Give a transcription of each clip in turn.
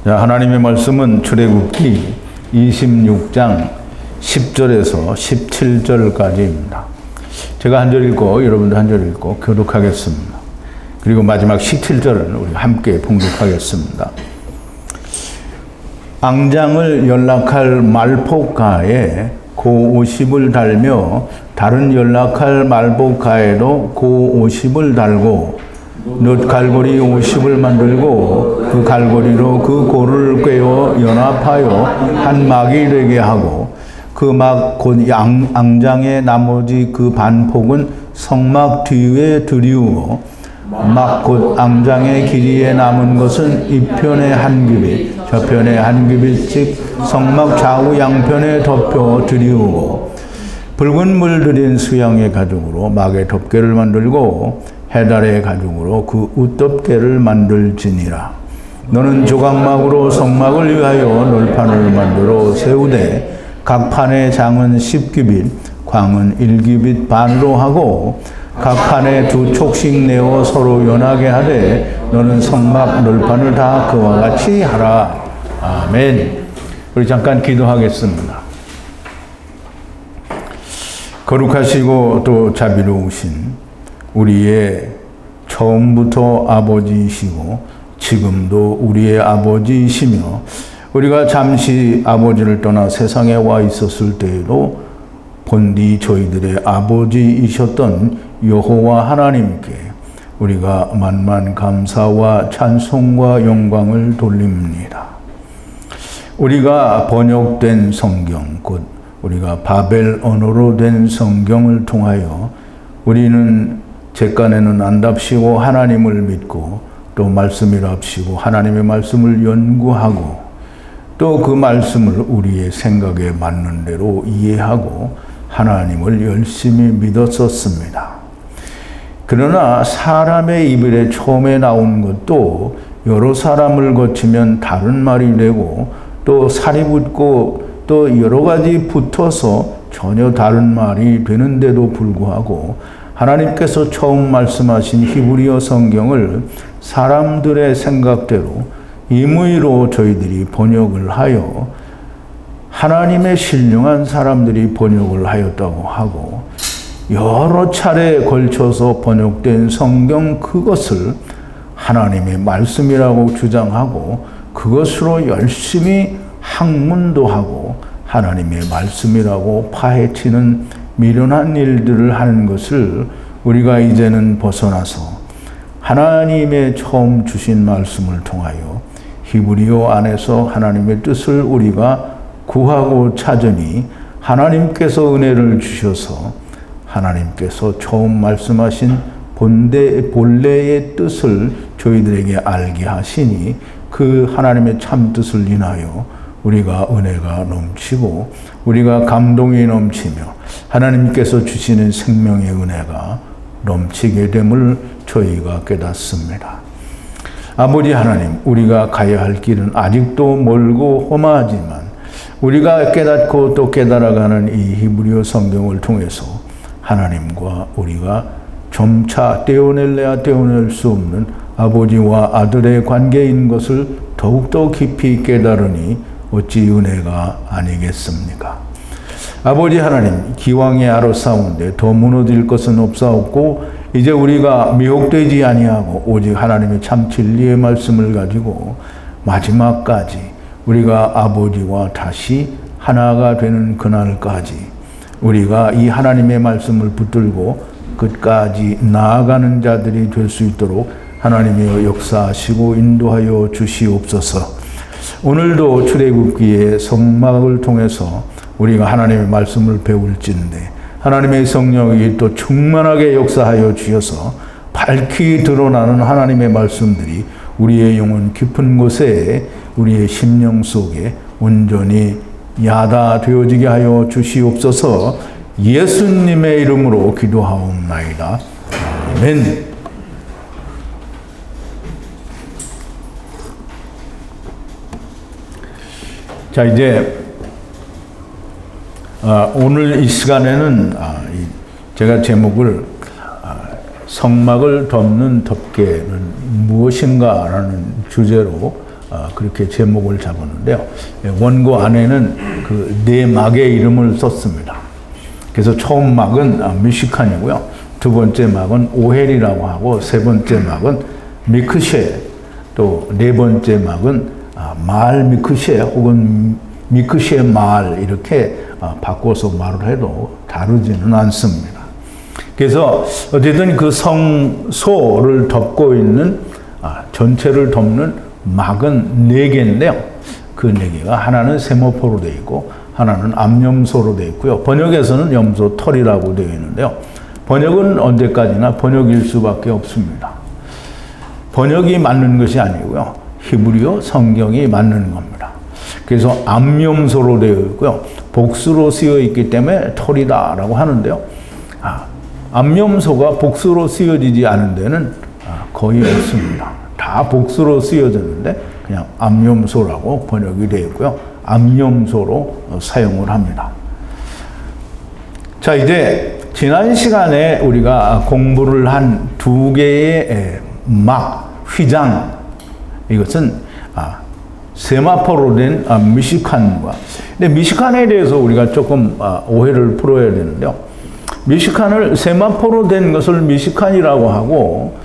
자, 하나님의 말씀은 출애굽기 26장 10절에서 17절까지입니다. 제가 한 절 읽고 여러분도 한 절 읽고 교독하겠습니다. 그리고 마지막 17절은 우리 함께 봉독하겠습니다. 앙장을 연락할 말복가에 고 50을 달며 다른 연락할 말복가에도 고 50을 달고 놋 갈고리 50을 만들고 그 갈고리로 그 고를 꿰어 연합하여 한 막이 되게 하고 그 막 곧 앙장의 나머지 그 반폭은 성막 뒤에 들이우고 막 곧 앙장의 길이에 남은 것은 이편에 한 규빗 저편에 한 규빗씩 성막 좌우 양편에 덮여 들이우고 붉은 물 들인 수양의 가죽으로 막의 덮개를 만들고 해달의 가죽으로 그 웃덮개를 만들지니라. 너는 조각막으로 성막을 위하여 널판을 만들어 세우되 각 판의 장은 10규빗 광은 1규빗 반으로 하고 각 판에 2촉씩 내어 서로 연하게 하되 너는 성막 널판을 다 그와 같이 하라. 아멘. 우리 잠깐 기도하겠습니다. 거룩하시고 또 자비로우신 우리의 처음부터 아버지이시고 지금도 우리의 아버지이시며 우리가 잠시 아버지를 떠나 세상에 와 있었을 때에도 본디 저희들의 아버지이셨던 여호와 하나님께 우리가 만만 감사와 찬송과 영광을 돌립니다. 우리가 번역된 성경, 곧 우리가 바벨 언어로 된 성경을 통하여 우리는 객관에는 안답시고 하나님을 믿고 또 말씀이랍시고 하나님의 말씀을 연구하고 또 그 말씀을 우리의 생각에 맞는 대로 이해하고 하나님을 열심히 믿었었습니다. 그러나 사람의 입에 처음에 나온 것도 여러 사람을 거치면 다른 말이 되고 또 살이 붙고 또 여러 가지 붙어서 전혀 다른 말이 되는데도 불구하고 하나님께서 처음 말씀하신 히브리어 성경을 사람들의 생각대로 임의로 저희들이 번역을 하여 하나님의 신령한 사람들이 번역을 하였다고 하고 여러 차례에 걸쳐서 번역된 성경 그것을 하나님의 말씀이라고 주장하고 그것으로 열심히 학문도 하고 하나님의 말씀이라고 파헤치는 미련한 일들을 하는 것을 우리가 이제는 벗어나서 하나님의 처음 주신 말씀을 통하여 히브리어 안에서 하나님의 뜻을 우리가 구하고 찾으니 하나님께서 은혜를 주셔서 하나님께서 처음 말씀하신 본래의 뜻을 저희들에게 알게 하시니 그 하나님의 참 뜻을 인하여 우리가 은혜가 넘치고 우리가 감동이 넘치며 하나님께서 주시는 생명의 은혜가 넘치게 됨을 저희가 깨닫습니다. 아버지 하나님, 우리가 가야 할 길은 아직도 멀고 험하지만 우리가 깨닫고 또 깨달아가는 이 히브리어 성경을 통해서 하나님과 우리가 점차 떼어낼래야 떼어낼 수 없는 아버지와 아들의 관계인 것을 더욱더 깊이 깨달으니 어찌 은혜가 아니겠습니까? 아버지 하나님, 기왕에 아로사온데 더 무너질 것은 없사옵고 이제 우리가 미혹되지 아니하고 오직 하나님의 참 진리의 말씀을 가지고 마지막까지 우리가 아버지와 다시 하나가 되는 그날까지 우리가 이 하나님의 말씀을 붙들고 끝까지 나아가는 자들이 될 수 있도록 하나님이여 역사하시고 인도하여 주시옵소서. 오늘도 출애굽기의 성막을 통해서 우리가 하나님의 말씀을 배울진데 하나님의 성령이 또 충만하게 역사하여 주셔서 밝히 드러나는 하나님의 말씀들이 우리의 영혼 깊은 곳에 우리의 심령 속에 온전히 야다되어지게 하여 주시옵소서. 예수님의 이름으로 기도하옵나이다. 아멘. 자, 이제 오늘 이 시간에는 제가 제목을 성막을 덮는 덮개는 무엇인가라는 주제로 그렇게 제목을 잡았는데요. 원고 안에는 그 네 막의 이름을 썼습니다. 그래서 처음 막은 미시칸이고요. 두 번째 막은 오헬이라고 하고, 세 번째 막은 미크셰, 또 네 번째 막은 마을 미크셰 혹은 미크셰 마을, 이렇게 바꿔서 말을 해도 다르지는 않습니다. 그래서 어쨌든 그 성소를 덮고 있는, 전체를 덮는 막은 네 개인데요. 그 네 개가 하나는 세마포로 되어 있고, 하나는 암염소로 되어 있고요. 번역에서는 염소 털이라고 되어 있는데요. 번역은 언제까지나 번역일 수밖에 없습니다. 번역이 맞는 것이 아니고요. 히브리어 성경이 맞는 겁니다. 그래서 암염소로 되어 있고요. 복수로 쓰여 있기 때문에 털이다라고 하는데요. 암염소가 복수로 쓰여지지 않은 데는 거의 없습니다. 다 복수로 쓰여졌는데 그냥 암염소라고 번역이 되어 있고요. 암염소로 사용을 합니다. 자, 이제 지난 시간에 우리가 공부를 한 두 개의 막, 휘장, 이것은 세마포로 된 미시칸과, 근데 미시칸에 대해서 우리가 조금 오해를 풀어야 되는데요. 미시칸을 세마포로 된 것을 미시칸이라고 하고,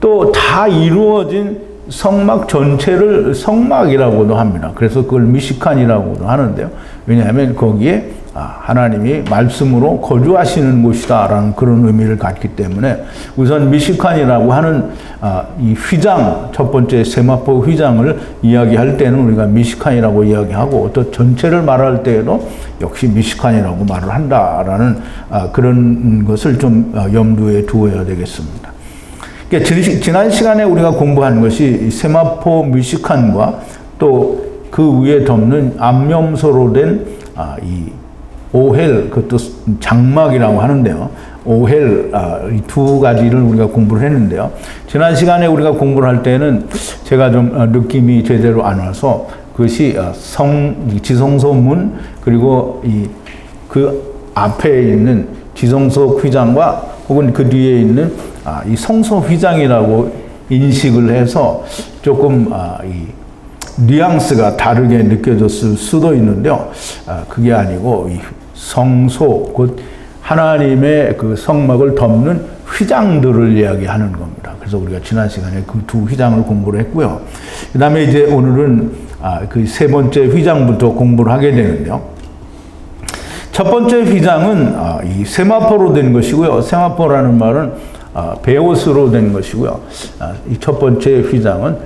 또 다 이루어진 성막 전체를 성막이라고도 합니다. 그래서 그걸 미시칸이라고도 하는데요. 왜냐하면 거기에 하나님이 말씀으로 거주하시는 곳이다라는 그런 의미를 갖기 때문에 우선 미시칸이라고 하는 이 휘장, 첫 번째 세마포 휘장을 이야기할 때는 우리가 미시칸이라고 이야기하고, 또 전체를 말할 때에도 역시 미시칸이라고 말을 한다라는 그런 것을 좀 염두에 두어야 되겠습니다. 그러니까 지난 시간에 우리가 공부한 것이 세마포 미시칸과 또 그 위에 덮는 암염소로 된 이 오헬, 그것도 장막이라고 하는데요. 오헬, 이 두 가지를 우리가 공부를 했는데요. 지난 시간에 우리가 공부를 할 때는 제가 좀 느낌이 제대로 안 와서 그것이 지성소 문, 그리고 그 앞에 있는 지성소 휘장과 혹은 그 뒤에 있는 이 성소 휘장이라고 인식을 해서 조금 이 뉘앙스가 다르게 느껴졌을 수도 있는데요. 그게 아니고 이 성소, 곧 하나님의 그 성막을 덮는 휘장들을 이야기하는 겁니다. 그래서 우리가 지난 시간에 그 두 휘장을 공부를 했고요. 그 다음에 이제 오늘은 그 세 번째 휘장부터 공부를 하게 되는데요. 첫 번째 휘장은 이 세마포로 된 것이고요. 세마포라는 말은 베옷으로 된 것이고요. 이 첫 번째 휘장은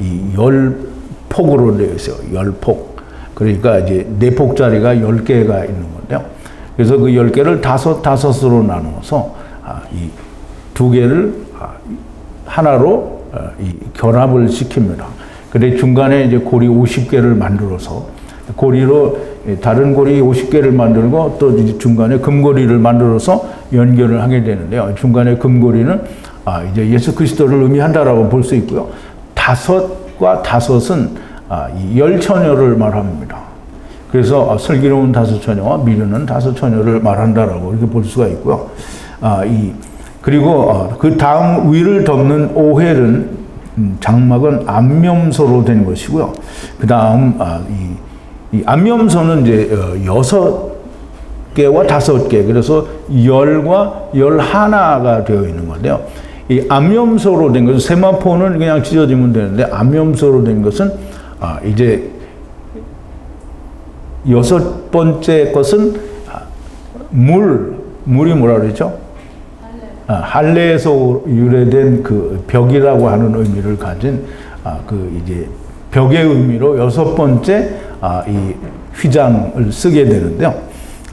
이 10폭으로 되어 있어요. 10폭. 그러니까 이제 4폭짜리가 10개가 있는 건데요. 그래서 그 10개를 다섯으로 나누어서 이 두 개를 하나로 이 결합을 시킵니다. 그래 중간에 이제 고리 50개를 만들어서 고리로 다른 고리 50개를 만들고 또 이제 중간에 금고리를 만들어서 연결을 하게 되는데요. 중간에 금고리는 이제 예수 그리스도를 의미한다라고 볼 수 있고요. 다섯과 다섯은 이 열처녀를 말합니다. 그래서 슬기로운 다섯 처녀와 미련한 다섯 처녀를 말한다라고 이렇게 볼 수가 있고요. 그리고 그 다음 위를 덮는 오헬은 장막은 암염소로 된 것이고요. 그 다음 이 암염소는 이제 6개와 5개, 그래서 10과 11가 되어 있는 건데요. 이 암염소로 된 것은 세마포는 그냥 찢어지면 되는데 암염소로 된 것은 이제 6번째 것은 물이 뭐라 그러죠? 할례에서 유래된 그 벽이라고 하는 의미를 가진 그 이제 벽의 의미로 6번째 이 휘장을 쓰게 되는데요.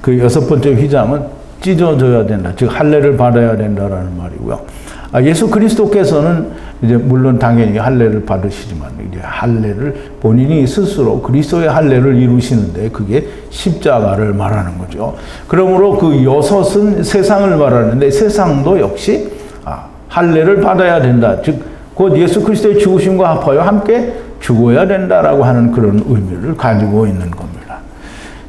그 6번째 휘장은 찢어져야 된다. 즉 할례를 받아야 된다라는 말이고요. 예수 그리스도께서는 이제 물론 당연히 할례를 받으시지만 이제 할례를 본인이 스스로 그리스도의 할례를 이루시는데 그게 십자가를 말하는 거죠. 그러므로 그 6은 세상을 말하는데 세상도 역시 할례를 받아야 된다. 즉 곧 예수 그리스도의 죽으심과 합하여 함께 죽어야 된다라고 하는 그런 의미를 가지고 있는 겁니다.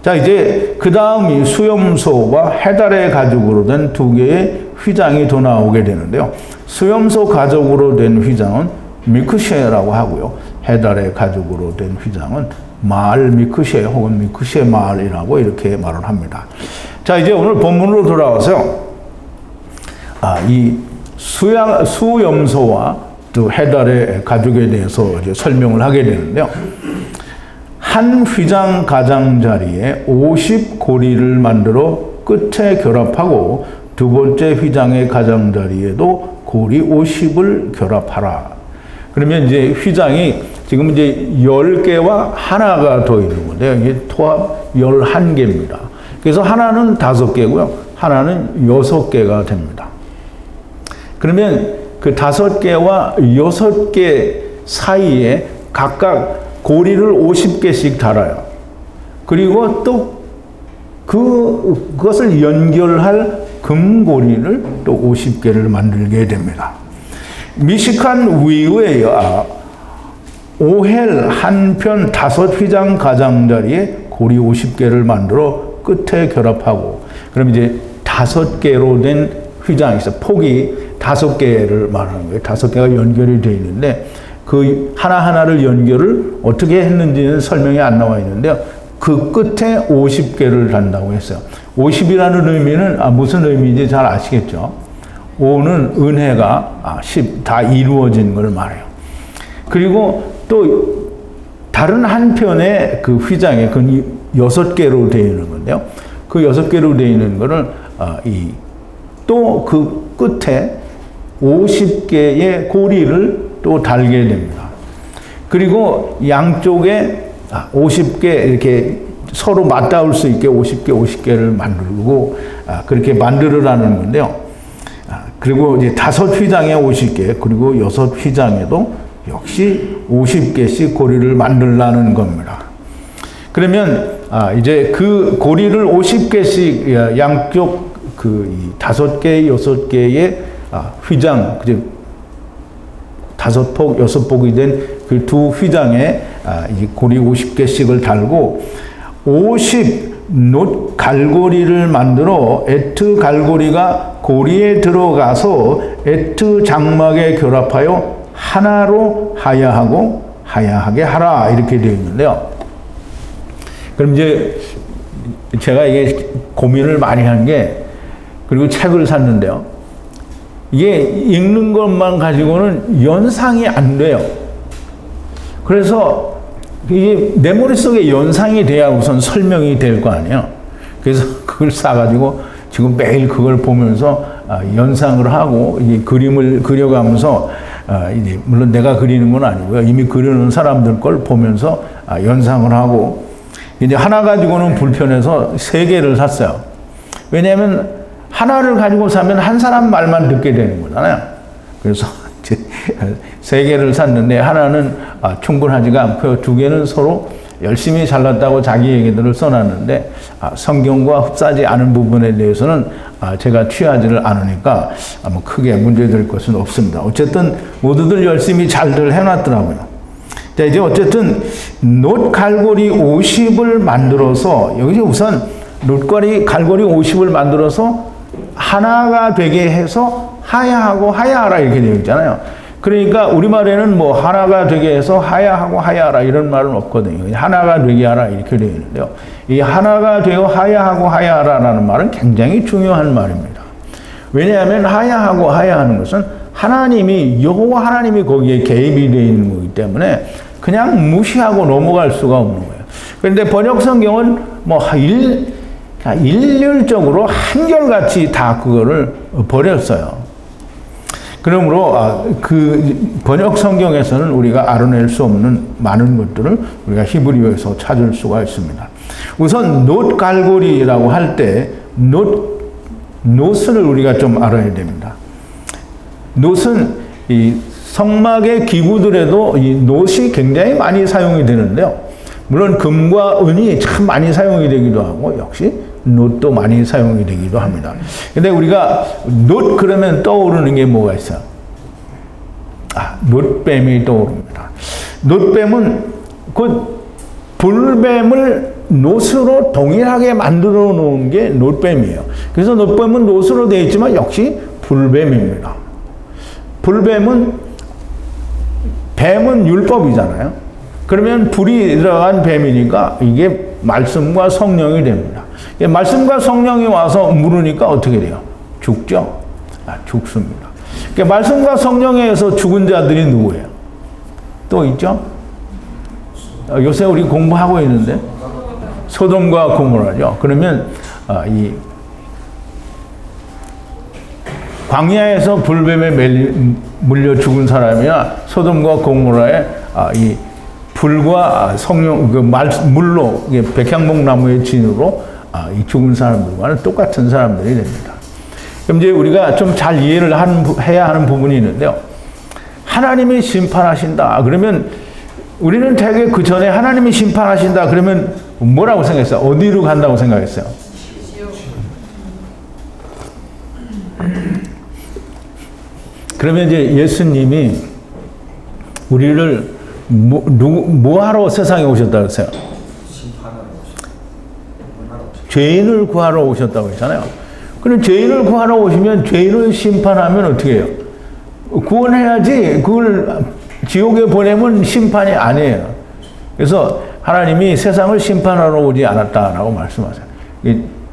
자, 이제 그 다음이 수염소와 해달의 가죽으로 된 2개의 휘장이 더 나오게 되는데요. 수염소 가죽으로 된 휘장은 미크쉐라고 하고요. 해달의 가죽으로 된 휘장은 마을 미크쉐 혹은 미크쉐 마을이라고 이렇게 말을 합니다. 자, 이제 오늘 본문으로 돌아와서 이 수염소와 또 해달의 가죽에 대해서 이제 설명을 하게 되는데요. 한 휘장 가장자리에 50고리를 만들어 끝에 결합하고 두 번째 휘장의 가장자리에도 고리 50을 결합하라. 그러면 이제 휘장이 지금 이제 10개와 하나가 더 있는 건데요. 이게 토합 11개입니다. 그래서 하나는 5개고요. 하나는 6개가 됩니다. 그러면 그 5개와 6개 사이에 각각 고리를 50개씩 달아요. 그리고 또 그것을 연결할 금고리를 또 50개를 만들게 됩니다. 미식한 위에 오헬 한편 5휘장 가장자리에 고리 50개를 만들어 끝에 결합하고, 그럼 이제 5개로 된 휘장이 있어요. 폭이 5개를 말하는 거예요. 5개가 연결이 되어 있는데 그 하나하나를 연결을 어떻게 했는지는 설명이 안 나와 있는데요. 그 끝에 50개를 단다고 했어요. 50이라는 의미는 무슨 의미인지 잘 아시겠죠? 5는 은혜가 10 다 이루어진 걸 말해요. 그리고 또 다른 한편의 그 휘장에 그 6개로 되어 있는 건데요. 그 6개로 되어 있는 거를 또 그 끝에 50개의 고리를 또 달게 됩니다. 그리고 양쪽에 50개 이렇게 서로 맞닿을 수 있게 50개를 만들고 그렇게 만들으라는 건데요. 그리고 이제 5휘장에 50개, 그리고 6휘장에도 역시 50개씩 고리를 만들라는 겁니다. 그러면 이제 그 고리를 50개씩 양쪽 그 5개, 6개의 휘장, 5폭, 6폭이 된 그 두 휘장에 이 고리 50개씩을 달고 50 놋 갈고리를 만들어 에트 갈고리가 고리에 들어가서 에트 장막에 결합하여 하나로 하야하게 하라, 이렇게 되어 있는데요. 그럼 이제 제가 이게 고민을 많이 한 게, 그리고 책을 샀는데요. 이게 읽는 것만 가지고는 연상이 안 돼요. 그래서 이게 내 머릿속에 연상이 돼야 우선 설명이 될 거 아니에요. 그래서 그걸 사가지고 지금 매일 그걸 보면서 연상을 하고 이 그림을 그려가면서 이제 물론 내가 그리는 건 아니고요. 이미 그리는 사람들 걸 보면서 연상을 하고, 이제 하나 가지고는 불편해서 3개를 샀어요. 왜냐하면 하나를 가지고 사면 한 사람 말만 듣게 되는 거잖아요. 그래서 3개를 샀는데 하나는 충분하지가 않고요. 2개는 서로 열심히 잘났다고 자기 얘기들을 써놨는데 성경과 흡사하지 않은 부분에 대해서는 제가 취하지를 않으니까 뭐 크게 문제될 것은 없습니다. 어쨌든 모두들 열심히 잘들 해놨더라고요. 자, 이제 어쨌든 놋 갈고리 50을 만들어서, 여기서 우선 놋 갈고리 50을 만들어서 하나가 되게 해서 하야하고 하야하라 이렇게 되어 있잖아요. 그러니까 우리말에는 뭐 하나가 되게 해서 하야하고 하야하라 이런 말은 없거든요. 하나가 되게 하라 이렇게 되어 있는데요. 이 하나가 되어 하야하고 하야하라라는 말은 굉장히 중요한 말입니다. 왜냐하면 하야하고 하야하는 것은 하나님이, 여호와 하나님이 거기에 개입이 되어 있는 거기 때문에 그냥 무시하고 넘어갈 수가 없는 거예요. 그런데 번역 성경은 뭐 일률적으로 한결같이 다 그거를 버렸어요. 그러므로 그 번역 성경에서는 우리가 알아낼 수 없는 많은 것들을 우리가 히브리어에서 찾을 수가 있습니다. 우선 놋 갈고리라고 할 때 놋을 우리가 좀 알아야 됩니다. 놋은 이 성막의 기구들에도 이 놋이 굉장히 많이 사용이 되는데요. 물론 금과 은이 참 많이 사용이 되기도 하고 역시 놋도 많이 사용이 되기도 합니다. 근데 우리가 놋 그러면 떠오르는 게 뭐가 있어요? 놋뱀이 떠오릅니다. 놋뱀은 그 불뱀을 놋으로 동일하게 만들어 놓은 게 놋뱀이에요. 그래서 놋뱀은 놋으로 되어 있지만 역시 불뱀입니다. 불뱀은 뱀은 율법이잖아요. 그러면 불이 들어간 뱀이니까 이게 말씀과 성령이 됩니다. 말씀과 성령이 와서 물으니까 어떻게 돼요? 죽죠? 죽습니다. 말씀과 성령에 의해서 죽은 자들이 누구예요? 또 있죠? 요새 우리 공부하고 있는데 소돔과 고모라죠. 그러면 이 광야에서 불뱀에 물려 죽은 사람이나 소돔과 고모라의 이 불과 성령 물로 백향목나무의 진으로 이 죽은 사람들과는 똑같은 사람들이 됩니다. 그럼 이제 우리가 좀 잘 이해를 해야 하는 부분이 있는데요. 하나님이 심판하신다. 그러면 우리는 되게 그 전에 하나님이 심판하신다. 그러면 뭐라고 생각했어요? 어디로 간다고 생각했어요? 그러면 이제 예수님이 우리를 뭐하러 세상에 오셨다고 했어요? 죄인을 구하러 오셨다고 했잖아요. 그럼 죄인을 구하러 오시면 죄인을 심판하면 어떻게 해요? 구원해야지. 그걸 지옥에 보내면 심판이 아니에요. 그래서 하나님이 세상을 심판하러 오지 않았다라고 말씀하세요.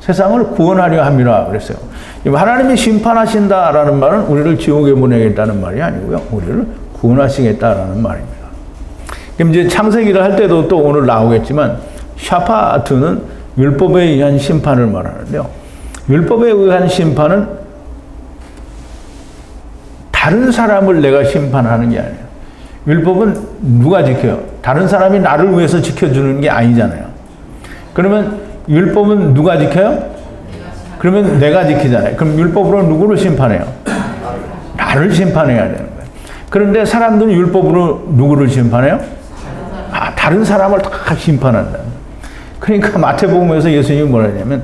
세상을 구원하려 함이라 그랬어요. 하나님이 심판하신다라는 말은 우리를 지옥에 보내겠다는 말이 아니고요. 우리를 구원하시겠다라는 말입니다. 그럼 이제 창세기를 할 때도 또 오늘 나오겠지만 샤파트는 율법에 의한 심판을 말하는데요. 율법에 의한 심판은 다른 사람을 내가 심판하는 게 아니에요. 율법은 누가 지켜요? 다른 사람이 나를 위해서 지켜주는 게 아니잖아요. 그러면 율법은 누가 지켜요? 그러면 내가 지키잖아요. 그럼 율법으로 누구를 심판해요? 나를 심판해야 되는 거예요. 그런데 사람들은 율법으로 누구를 심판해요? 다른 사람을 다 심판한다. 그러니까 마태복음에서 예수님이 뭐라 하냐면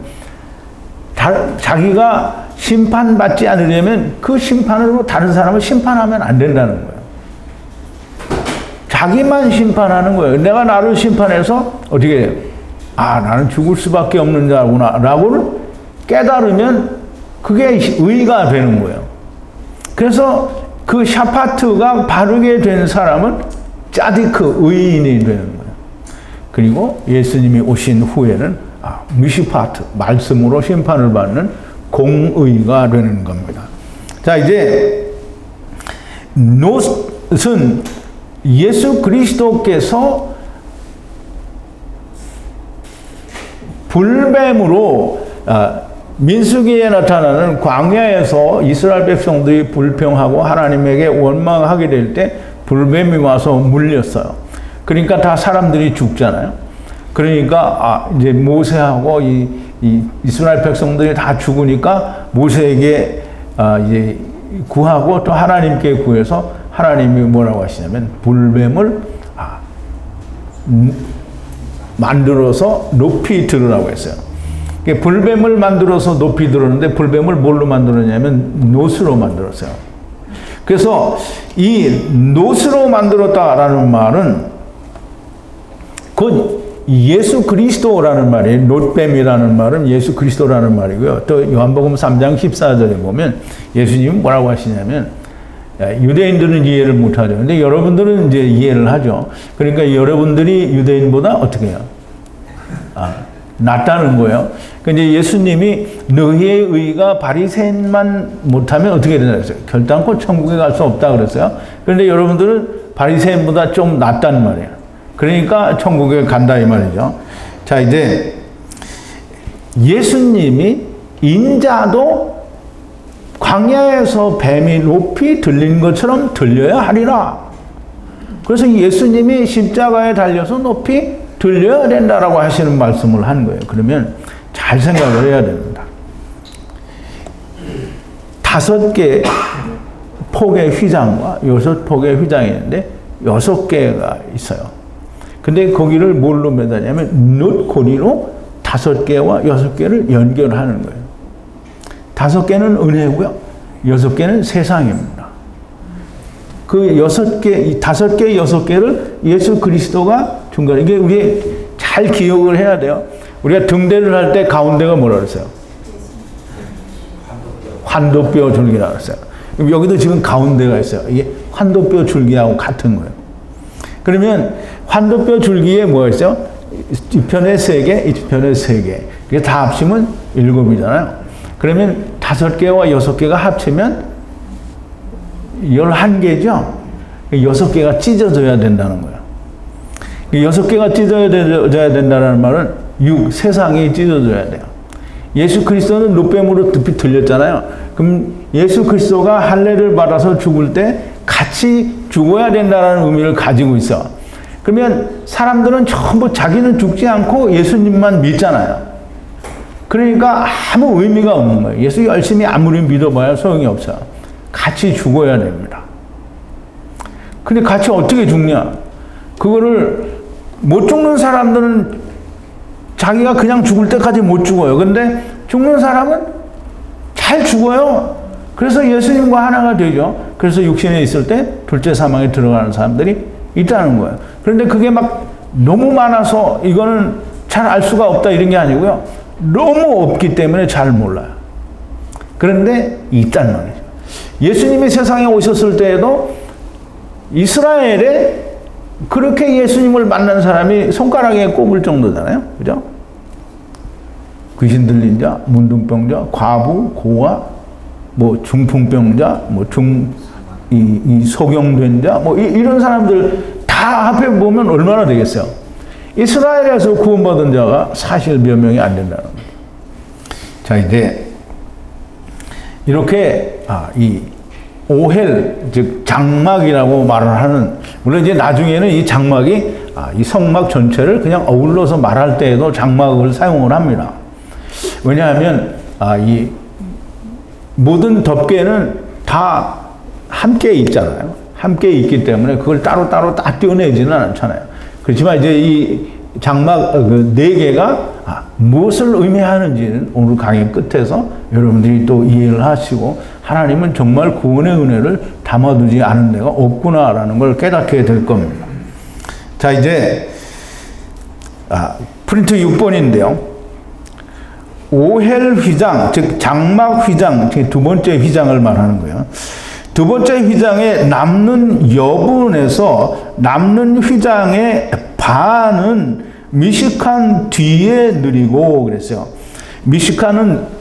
자기가 심판받지 않으려면 그 심판으로 다른 사람을 심판하면 안 된다는 거예요. 자기만 심판하는 거예요. 내가 나를 심판해서 어떻게 해요? 나는 죽을 수밖에 없는 자구나 라고를 깨달으면 그게 의가 되는 거예요. 그래서 그 샤파트가 바르게 된 사람은 짜디크 의인이 되는 거예요. 그리고 예수님이 오신 후에는 미시파트 말씀으로 심판을 받는 공의가 되는 겁니다. 자, 이제 놋은 예수 그리스도께서 불뱀으로 민수기에 나타나는 광야에서 이스라엘 백성들이 불평하고 하나님에게 원망하게 될 때 불뱀이 와서 물렸어요. 그러니까 다 사람들이 죽잖아요. 그러니까 이제 모세하고 이 이스라엘 백성들이 다 죽으니까 모세에게 이제 구하고 또 하나님께 구해서 하나님이 뭐라고 하시냐면 불뱀을 만들어서 높이 들으라고 했어요. 불뱀을 만들어서 높이 들었는데 불뱀을 뭘로 만들었냐면 놋으로 만들었어요. 그래서 이 놋으로 만들었다라는 말은 곧 예수 그리스도라는 말이에요. 놋뱀이라는 말은 예수 그리스도라는 말이고요. 또 요한복음 3장 14절에 보면 예수님은 뭐라고 하시냐면 유대인들은 이해를 못하죠. 근데 여러분들은 이제 이해를 하죠. 그러니까 여러분들이 유대인보다 어떻게 해요? 낫다는 거예요. 근데 예수님이 너희의 의가 바리새인만 못하면 어떻게 되나 했어요? 결단코 천국에 갈 수 없다 그랬어요. 그런데 여러분들은 바리새인보다 좀 낫다는 말이에요. 그러니까 천국에 간다 이 말이죠. 자, 이제 예수님이 인자도 광야에서 뱀이 높이 들린 것처럼 들려야 하리라. 그래서 예수님이 십자가에 달려서 높이 들려야 된다라고 하시는 말씀을 한 거예요. 그러면 잘 생각을 해야 됩니다. 5개 폭의 휘장과 6폭의 휘장이 있는데 6개가 있어요. 근데 거기를 뭘로 매다냐면 놋고리로 5개와 6개를 연결하는 거예요. 5개는 은혜고요. 6개는 세상입니다. 그 5개, 6개를 예수 그리스도가 준 거예요. 이게 우리 잘 기억을 해야 돼요. 우리가 등대를 할 때 가운데가 뭐라 그랬어요? 환도뼈 줄기라고 했어요. 여기도 지금 가운데가 있어요. 이게 환도뼈 줄기하고 같은 거예요. 그러면 환도뼈 줄기에 뭐가 있어요? 이 편에 3개, 이 편에 3개. 그게 다 합치면 7이잖아요. 그러면 5개와 6개가 합치면 11개죠? 6개가 찢어져야 된다는 거예요. 6개가 찢어져야 된다는 말은 세상이 찢어져야 돼요. 예수 그리스도는 노뱀으로 들렸잖아요. 그럼 예수 그리스도가 할례를 받아서 죽을 때 같이 죽어야 된다는 의미를 가지고 있어. 그러면 사람들은 전부 자기는 죽지 않고 예수님만 믿잖아요. 그러니까 아무 의미가 없는 거예요. 예수 열심히 아무리 믿어봐야 소용이 없어. 같이 죽어야 됩니다. 근데 같이 어떻게 죽냐? 그거를 못 죽는 사람들은 자기가 그냥 죽을 때까지 못 죽어요. 근데 죽는 사람은 잘 죽어요. 그래서 예수님과 하나가 되죠. 그래서 육신에 있을 때 둘째 사망에 들어가는 사람들이 있다는 거예요. 그런데 그게 막 너무 많아서 이거는 잘 알 수가 없다 이런 게 아니고요. 너무 없기 때문에 잘 몰라요. 그런데 있단 말이죠. 예수님이 세상에 오셨을 때에도 이스라엘에 그렇게 예수님을 만난 사람이 손가락에 꼽을 정도잖아요. 그죠? 귀신 들린 자, 문둥병자, 과부, 고아, 뭐 중풍병자, 뭐 소경된 자, 뭐 이런 사람들 다 앞에 보면 얼마나 되겠어요? 이스라엘에서 구원받은 자가 사실 몇 명이 안 된다는 거예요. 자, 이제 이렇게 이 오헬, 즉 장막이라고 말을 하는, 물론 이제 나중에는 이 장막이 이 성막 전체를 그냥 어울러서 말할 때에도 장막을 사용을 합니다. 왜냐하면 이 모든 덮개는 다 함께 있잖아요. 함께 있기 때문에 그걸 따로따로 다 떼어내지는 않잖아요. 그렇지만 이제 이 장막 그 4개가 무엇을 의미하는지는 오늘 강의 끝에서 여러분들이 또 이해를 하시고, 하나님은 정말 구원의 은혜를 담아두지 않은 데가 없구나라는 걸 깨닫게 될 겁니다. 자, 이제 프린트 6번인데요. 오헬 휘장, 즉 장막 휘장, 두 번째 휘장을 말하는 거예요. 두 번째 휘장에 남는 여분에서 남는 휘장의 반은 미식한 뒤에 느리고 그랬어요. 미식한은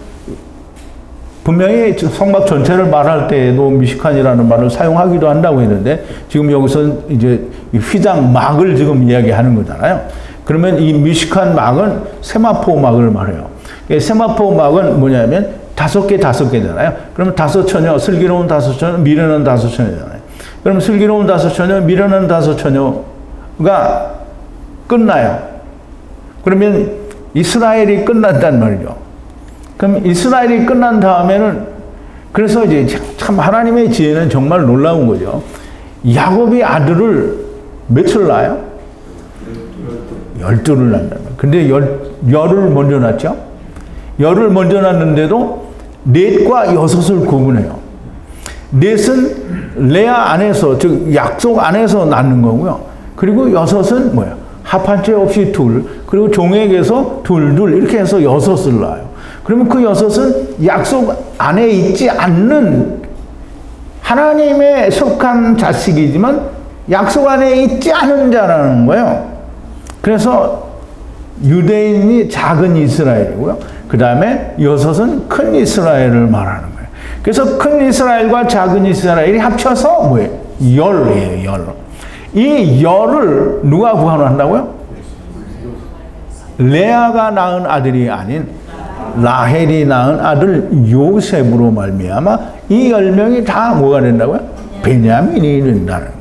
분명히 성막 전체를 말할 때에도 미식한이라는 말을 사용하기도 한다고 했는데, 지금 여기서 이제 휘장 막을 지금 이야기하는 거잖아요. 그러면 이 미식한 막은 세마포 막을 말해요. 세마포 막은 뭐냐면 5개잖아요. 그러면 5처녀, 슬기로운 5처녀, 미련한 5처녀잖아요. 그럼 슬기로운 5처녀, 미련한 5처녀가 끝나요. 그러면 이스라엘이 끝난단 말이죠. 그럼 이스라엘이 끝난 다음에는, 그래서 이제 참 하나님의 지혜는 정말 놀라운 거죠. 야곱이 아들을 몇을 낳아요? 12를 낳는다. 근데 열을 먼저 낳죠? 열을 먼저 낳는데도 넷과 6을 구분해요. 넷은 레아 안에서, 즉 약속 안에서 낳는 거고요. 그리고 6은 뭐예요? 합한 죄 없이 2, 그리고 종에게서 2 이렇게 해서 6을 낳아요. 그러면 그 6은 약속 안에 있지 않는 하나님의 속한 자식이지만 약속 안에 있지 않은 자라는 거예요. 그래서 유대인이 작은 이스라엘이고요. 그 다음에 6은 큰 이스라엘을 말하는 거예요. 그래서 큰 이스라엘과 작은 이스라엘이 합쳐서 뭐예요? 열이에요, 열. 이 열을 누가 구원한다고요? 레아가 낳은 아들이 아닌 라헬이 낳은 아들 요셉으로 말미암아 이 10명이 다 뭐가 된다고요? 베냐민이 된다는 거예요.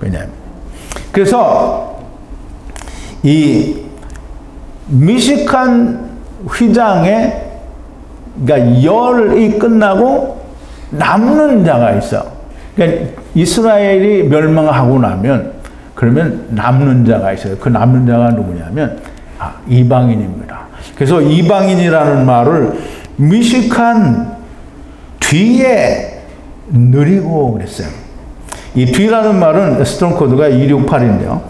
베냐민. 그래서 이 미식한 휘장에, 그러니까 열이 끝나고 남는 자가 있어. 그러니까 이스라엘이 멸망하고 나면 그러면 남는 자가 있어요. 그 남는 자가 누구냐면 이방인입니다. 그래서 이방인이라는 말을 미식한 뒤에 느리고 그랬어요. 이 뒤라는 말은 스트롱 코드가 268인데요.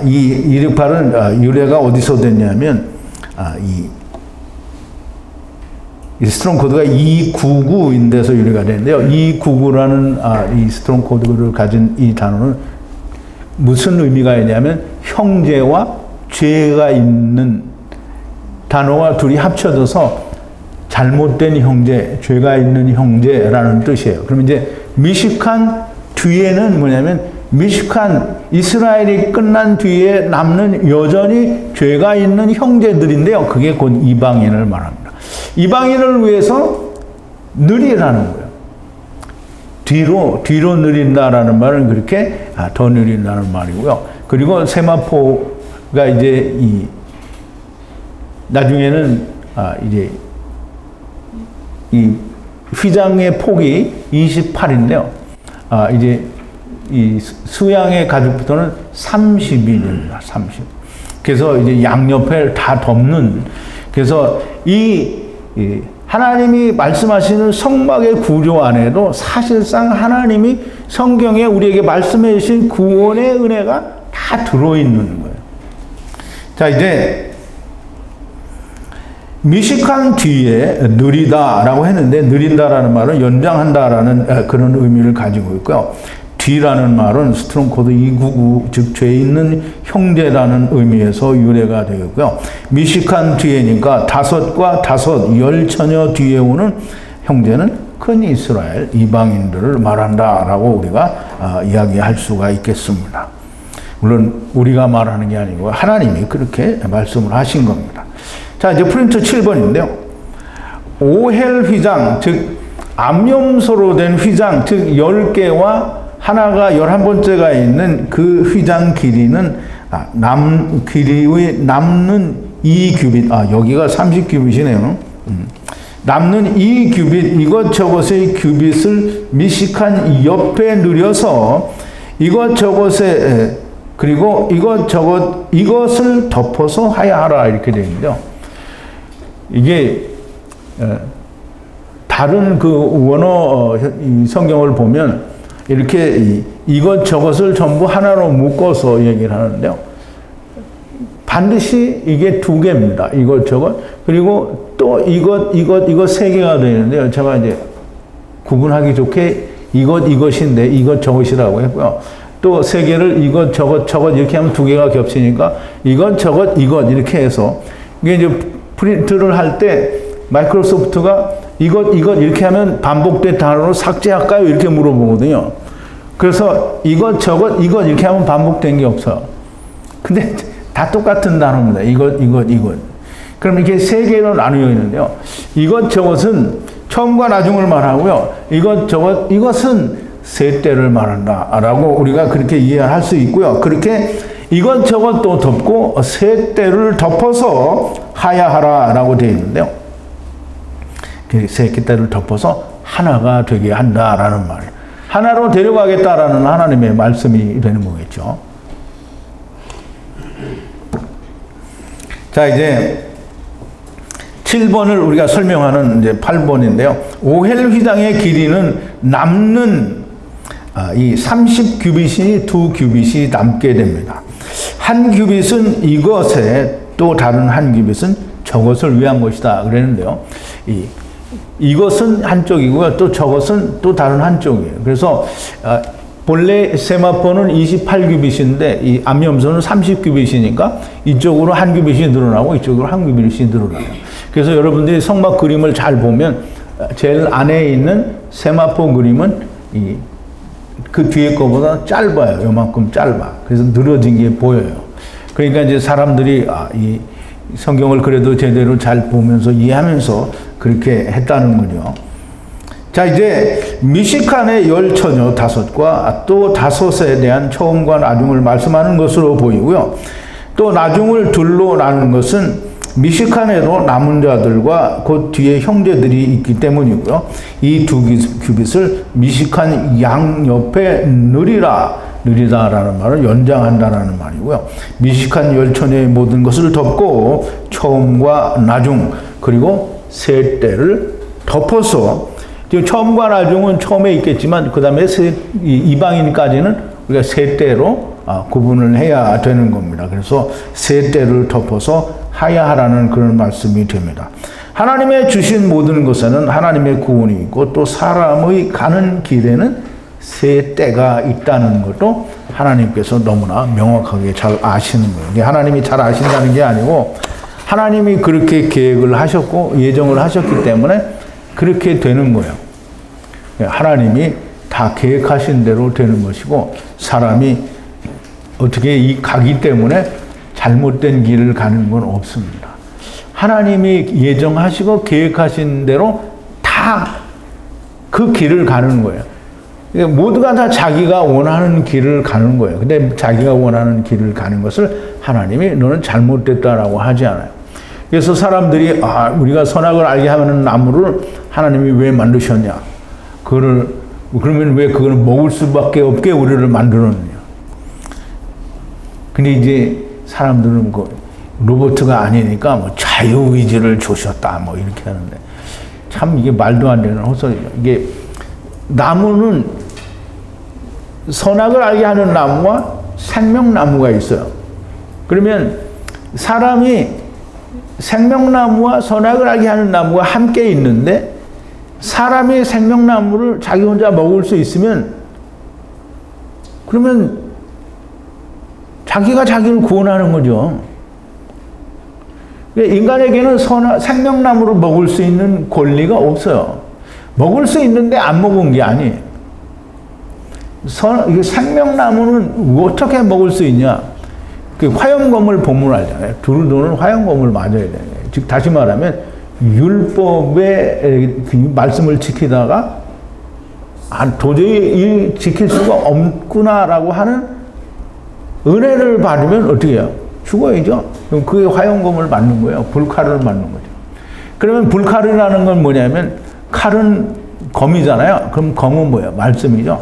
이 268은 유래가 어디서 됐냐면 이 스트롱 코드가 299인데서 유래가 되는데요. 299라는 이 스트롱 코드를 가진 이 단어는 무슨 의미가 있냐면 형제와 죄가 있는 단어가 둘이 합쳐져서 잘못된 형제, 죄가 있는 형제라는 뜻이에요. 그럼 이제 미식한 뒤에는 뭐냐면 미식한 이스라엘이 끝난 뒤에 남는 여전히 죄가 있는 형제들인데요. 그게 곧 이방인을 말합니다. 이방인을 위해서 느리라는 거예요. 뒤로 느린다라는 말은 그렇게 더 느린다는 말이고요. 그리고 세마포가 이제 나중에는 이제 이 휘장의 폭이 28인데요. 이제 이 수양의 가죽부터는 30이 됩니다. 30. 그래서 이제 양옆을 다 덮는. 그래서 이 하나님이 말씀하시는 성막의 구조 안에도 사실상 하나님이 성경에 우리에게 말씀해 주신 구원의 은혜가 다 들어있는 거예요. 자, 이제 미식한 뒤에 느리다라고 했는데 느린다라는 말은 연장한다라는 그런 의미를 가지고 있고요. 뒤라는 말은 스트롱 코드 299, 즉 죄 있는 형제라는 의미에서 유래가 되고요. 미식한 뒤에니까 다섯과 다섯, 열처녀 뒤에 오는 형제는 큰 이스라엘 이방인들을 말한다라고 우리가 이야기할 수가 있겠습니다. 물론 우리가 말하는 게 아니고 하나님이 그렇게 말씀을 하신 겁니다. 자, 이제 프린트 7번인데요. 오헬 휘장, 즉 암염소로 된 휘장, 즉 10개와 하나가 11번째가 있는 그 휘장 길이는 길이의 남는 2규빗, 여기가 30규빗이네요. 남는 2규빗 이것저것의 규빗을 미식한 옆에 늘여서 이것저것에 그리고 이것을 덮어서 하야하라 이렇게 되어 있는데요. 이게 다른 그 원어 성경을 보면 이렇게 이것저것을 전부 하나로 묶어서 얘기를 하는데요. 반드시 이게 두 개입니다. 이것저것. 그리고 또 이것 세 개가 되는데요. 제가 이제 구분하기 좋게 이것인데 이것저것이라고 했고요. 또 세 개를 이것저것 이렇게 하면 두 개가 겹치니까 이것 이렇게 해서 이게 이제 프린트를 할 때 마이크로소프트가 이것 이렇게 하면 반복된 단어로 삭제할까요? 이렇게 물어보거든요. 그래서 이것 이렇게 하면 반복된 게 없어요. 근데 다 똑같은 단어입니다. 이것. 그럼 이렇게 세 개로 나누어 있는데요. 이것저것은 처음과 나중을 말하고요. 이것은 세 때를 말한다라고 우리가 그렇게 이해할 수 있고요. 그렇게 이것저것 또 덮고 세 때를 덮어서 하야하라라고 되어 있는데요. 세 때를 덮어서 하나가 되게 한다라는 말이에요. 하나로 데려가겠다라는 하나님의 말씀이 되는 거겠죠. 자, 이제 7번을 우리가 설명하는 이제 8번인데요. 오헬 휘장의 길이는 남는 이 30규빗이 2규빗이 남게 됩니다. 한 규빗은 이것에 또 다른 한 규빗은 저것을 위한 것이다 그랬는데요. 이것은 한쪽이고요. 또 저것은 또 다른 한쪽이에요. 그래서 본래 세마포는 28규빗인데 이 암염소는 30규빗이니까 이쪽으로 한 규빗이 늘어나고 이쪽으로 한 규빗이 늘어나요. 그래서 여러분들이 성막 그림을 잘 보면 제일 안에 있는 세마포 그림은 그 뒤에 거보다 짧아요. 요만큼 짧아. 그래서 늘어진 게 보여요. 그러니까 이제 사람들이 이 성경을 그래도 제대로 잘 보면서 이해하면서 그렇게 했다는 거죠. 자, 이제 미식한의 열처녀 다섯과 또 다섯에 대한 처음과 나중을 말씀하는 것으로 보이고요. 또 나중을 둘로 나눈 것은 미식한에도 남은 자들과 그 뒤에 형제들이 있기 때문이고요. 이 두 규빗을 미식한 양옆에 느리다라는 말을 연장한다라는 말이고요. 미식한 열처녀의 모든 것을 덮고 처음과 나중 그리고 세 때를 덮어서 지금 처음과 나중은 처음에 있겠지만 그 다음에 이방인까지는 우리가 세 때로 구분을 해야 되는 겁니다. 그래서 세 때를 덮어서 하야하라는 그런 말씀이 됩니다. 하나님의 주신 모든 것에는 하나님의 구원이 있고 또 사람의 가는 길에는 세 때가 있다는 것도 하나님께서 너무나 명확하게 잘 아시는 거예요. 이게 하나님이 잘 아신다는 게 아니고 하나님이 그렇게 계획을 하셨고 예정을 하셨기 때문에 그렇게 되는 거예요. 하나님이 다 계획하신 대로 되는 것이고 사람이 어떻게 가기 때문에 잘못된 길을 가는 건 없습니다. 하나님이 예정하시고 계획하신 대로 다 그 길을 가는 거예요. 모두가 다 자기가 원하는 길을 가는 거예요. 근데 자기가 원하는 길을 가는 것을 하나님이 너는 잘못됐다라고 하지 않아요. 그래서 사람들이 우리가 선악을 알게 하는 나무를 하나님이 왜 만드셨냐? 그러면 왜 그걸 먹을 수밖에 없게 우리를 만들었느냐? 근데 이제 사람들은 로봇가 아니니까 자유의지를 주셨다 이렇게 하는데 참 이게 말도 안 되는 헛소리죠. 이게 나무는 선악을 알게 하는 나무와 생명나무가 있어요. 그러면 사람이 생명나무와 선악을 알게 하는 나무가 함께 있는데 사람이 생명나무를 자기 혼자 먹을 수 있으면 그러면 자기가 자기를 구원하는 거죠. 인간에게는 생명나무를 먹을 수 있는 권리가 없어요. 먹을 수 있는데 안 먹은 게 아니에요. 생명나무는 어떻게 먹을 수 있냐? 그 화염검을 보면 알잖아요. 두루도는 화염검을 맞아야 돼요. 즉 다시 말하면 율법의 그 말씀을 지키다가 도저히 지킬 수가 없구나라고 하는 은혜를 받으면 어떻게 해요? 죽어야죠. 그럼 그게 화염검을 맞는 거예요. 불칼을 맞는 거죠. 그러면 불칼이라는 건 뭐냐면 칼은 검이잖아요. 그럼 검은 뭐예요? 말씀이죠.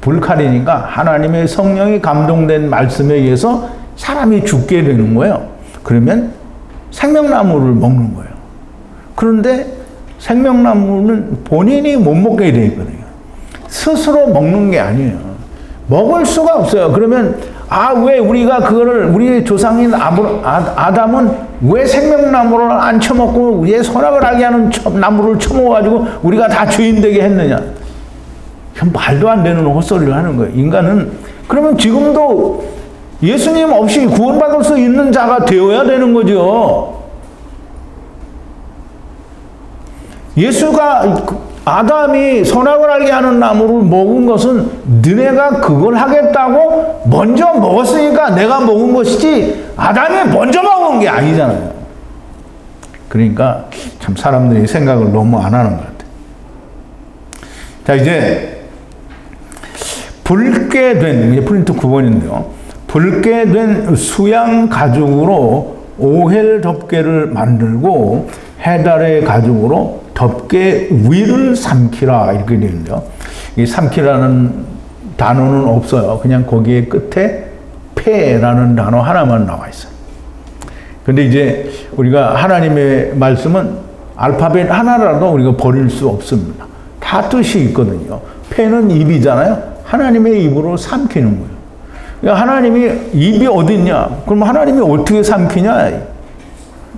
불칼이니까 하나님의 성령이 감동된 말씀에 의해서 사람이 죽게 되는 거예요. 그러면 생명나무를 먹는 거예요. 그런데 생명나무는 본인이 못 먹게 돼 있거든요. 스스로 먹는 게 아니에요. 먹을 수가 없어요. 그러면 왜 우리가 우리 조상인 아담은 왜 생명나무를 안 처먹고 왜 선악을 알게 하는 나무를 처먹어가지고 우리가 다 죄인 되게 했느냐? 말도 안 되는 헛소리를 하는 거예요. 인간은 그러면 지금도 예수님 없이 구원받을 수 있는 자가 되어야 되는 거죠. 아담이 선악을 알게 하는 나무를 먹은 것은 너네가 그걸 하겠다고 먼저 먹었으니까 내가 먹은 것이지 아담이 먼저 먹은 게 아니잖아요. 그러니까 참 사람들이 생각을 너무 안 하는 것 같아요. 자, 이제 붉게 된, 프린트 9번인데요. 붉게 된 수양 가죽으로 오헬 덮개를 만들고 해달의 가죽으로 덮개 위를 삼키라 이렇게 되는데요. 이 삼키라는 단어는 없어요. 그냥 거기에 끝에 폐라는 단어 하나만 나와 있어요. 근데 이제 우리가 하나님의 말씀은 알파벳 하나라도 우리가 버릴 수 없습니다. 다 뜻이 있거든요. 폐는 입이잖아요. 하나님의 입으로 삼키는 거예요. 그러니까 하나님이 입이 어디 있냐? 그럼 하나님이 어떻게 삼키냐?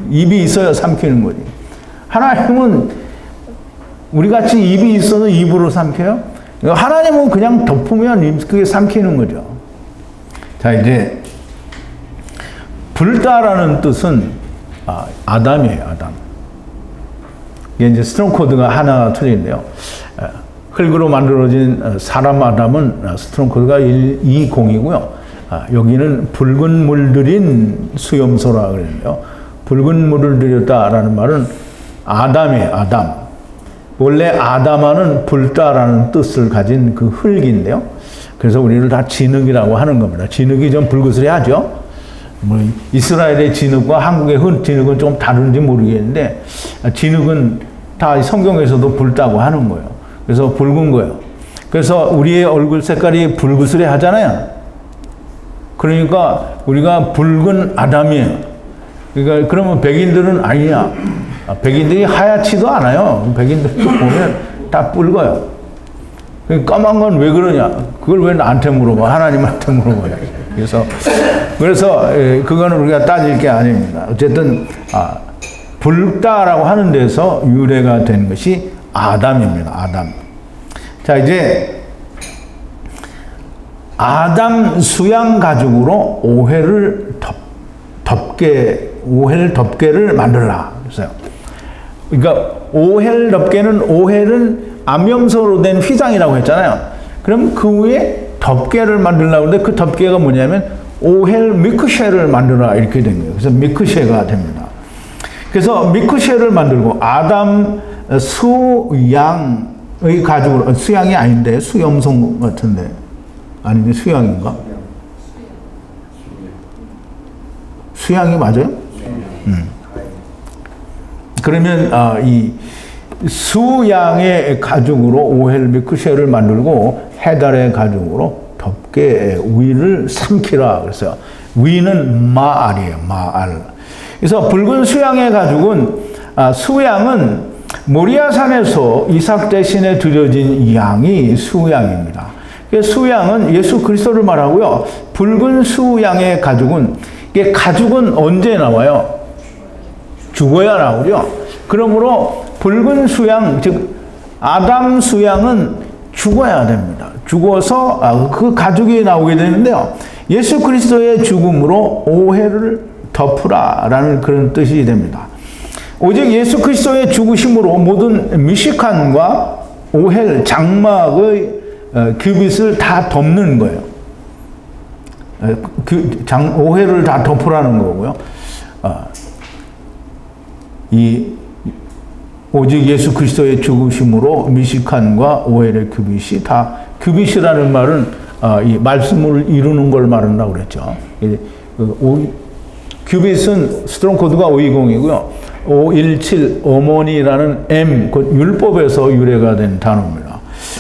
입이 있어야 삼키는 거지. 하나님은 우리같이 입이 있어서 입으로 삼켜요? 하나님은 그냥 덮으면 그게 삼키는 거죠. 자, 이제 불다라는 뜻은 아담이에요. 아담. 이게 이제 스트롱 코드가 하나 틀린데요. 흙으로 만들어진 사람 아담은 스트롱 코드가 120이고요. 여기는 붉은 물 들인 수염소라 그러는데요. 붉은 물을 들였다라는 말은 아담이에요. 아담. 원래 아담아는 붉다라는 뜻을 가진 그 흙인데요. 그래서 우리를 다 진흙이라고 하는 겁니다. 진흙이 좀 불그스레하죠. 이스라엘의 진흙과 한국의 진흙은 좀 다른지 모르겠는데 진흙은 다 성경에서도 붉다고 하는 거예요. 그래서 붉은 거예요. 그래서 우리의 얼굴 색깔이 불그스레 하잖아요. 그러니까 우리가 붉은 아담이에요. 그러니까 그러면 백인들은 아니냐? 백인들이 하얗지도 않아요. 백인들도 보면 다 붉어요. 까만 건 왜 그러냐? 그걸 왜 나한테 물어봐? 하나님한테 물어봐요. 그래서 그거는 우리가 따질 게 아닙니다. 어쨌든 붉다라고 하는 데서 유래가 된 것이 아담입니다. 아담. 자, 이제 아담 수양 가죽으로 오해를 덮개를 만들라 그랬어요. 그러니까 오헬은 암염소로 된 휘장이라고 했잖아요. 그럼 그 위에 덮개를 만들려고 하는데 그 덮개가 뭐냐면 오헬 미크쉐를 만들어라 이렇게 된 거예요. 그래서 미크쉐가 됩니다. 그래서 미크쉐를 만들고 아담 수양의 가죽으로, 수양이 아닌데 수염송 같은데 아닌데 수양인가? 수양이 맞아요? 그러면 이 수양의 가죽으로 오헬 미크쉐를 만들고 해달의 가죽으로 덮개 위를 삼키라 그랬어요. 위는 마알이에요. 마알. 그래서 붉은 수양의 가죽은 수양은 모리아산에서 이삭 대신에 드려진 양이 수양입니다. 수양은 예수 그리스도를 말하고요. 붉은 수양의 가죽은 이게 가죽은 언제 나와요? 죽어야 나오죠. 그러므로 붉은 수양, 즉 아담 수양은 죽어야 됩니다. 죽어서 그 가죽이 나오게 되는데요. 예수 그리스도의 죽음으로 오해를 덮으라라는 그런 뜻이 됩니다. 오직 예수 그리스도의 죽으심으로 모든 미식한과 오헬, 장막의 규빗을 다 덮는 거예요. 오해를 다 덮으라는 거고요. 오직 예수 그리스도의 죽으심으로 미식한과 오헬의 규빗이 다, 규빗이라는 말은 이 말씀을 이루는 걸 말한다고 그랬죠. 규빗은 스트롱 코드가 520이고요. 517 어머니라는 M, 그 율법에서 유래가 된 단어입니다.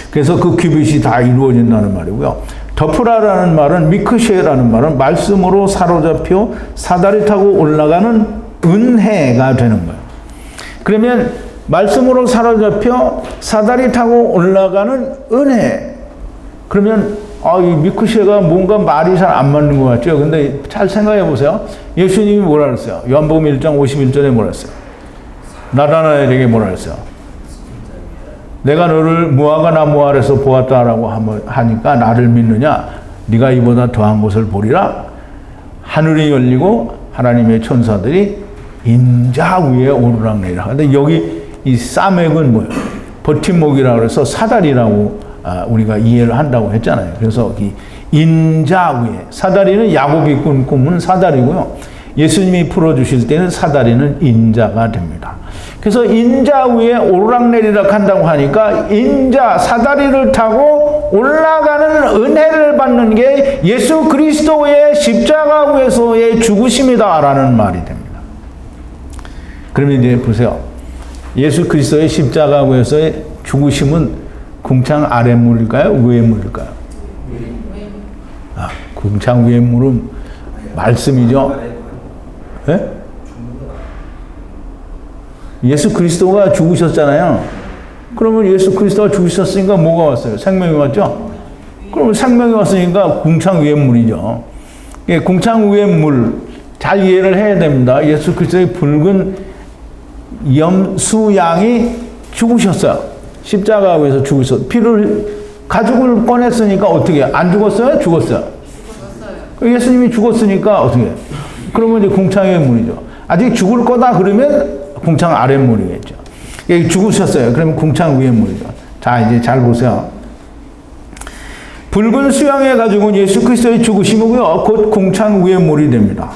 그래서 그 규빗이 다 이루어진다는 말이고요. 덮으라라는 말은, 미크쉐라는 말은 말씀으로 사로잡혀 사다리 타고 올라가는 은혜가 되는 거예요. 그러면 말씀으로 사로잡혀 사다리 타고 올라가는 은혜. 그러면 이 미크쉐가 뭔가 말이 잘 안 맞는 것 같죠. 근데 잘 생각해 보세요. 예수님이 뭐라 그랬어요? 요한복음 1장 51절에 뭐라 했어요? 나다나엘에게 뭐라 했어요? 내가 너를 무화과 나무 아래서 보았다라고 하니까 나를 믿느냐? 네가 이보다 더한 것을 보리라. 하늘이 열리고 하나님의 천사들이 인자 위에 오르락내리락. 근데 여기 이 싸맥은 뭐예요? 버팀목이라고 해서 사다리라고 우리가 이해를 한다고 했잖아요. 그래서 이 인자 위에, 사다리는 야곱이 꿈은 사다리고요. 예수님이 풀어주실 때는 사다리는 인자가 됩니다. 그래서 인자 위에 오르락내리락 한다고 하니까 인자, 사다리를 타고 올라가는 은혜를 받는 게 예수 그리스도의 십자가 위에서의 죽으심이다라는 말이 됩니다. 그러면 이제 보세요. 예수 그리스도의 십자가 위에서의 죽으심은 궁창 아랫물일까요? 위에물일까요? 궁창 위에물은 말씀이죠. 네? 예수 그리스도가 죽으셨잖아요. 그러면 예수 그리스도가 죽으셨으니까 뭐가 왔어요? 생명이 왔죠? 그러면 생명이 왔으니까 궁창 위에 물이죠. 궁창 위에 물, 잘 이해를 해야 됩니다. 예수 그리스도의 붉은 염수양이 죽으셨어요. 십자가 위에서 죽으셨어요. 가죽을 꺼냈으니까 어떻게 해요? 안 죽었어요? 죽었어요? 죽었어요. 예수님이 죽었으니까 어떻게 해요? 그러면 이제 궁창 위에 물이죠. 아직 죽을 거다 그러면 궁창 아랫물이겠죠. 죽으셨어요. 그러면 궁창 위에 물이죠. 자, 이제 잘 보세요. 붉은 수양의 가죽은 예수 그리스도의 죽으심이고요. 곧 궁창 위에 물이 됩니다.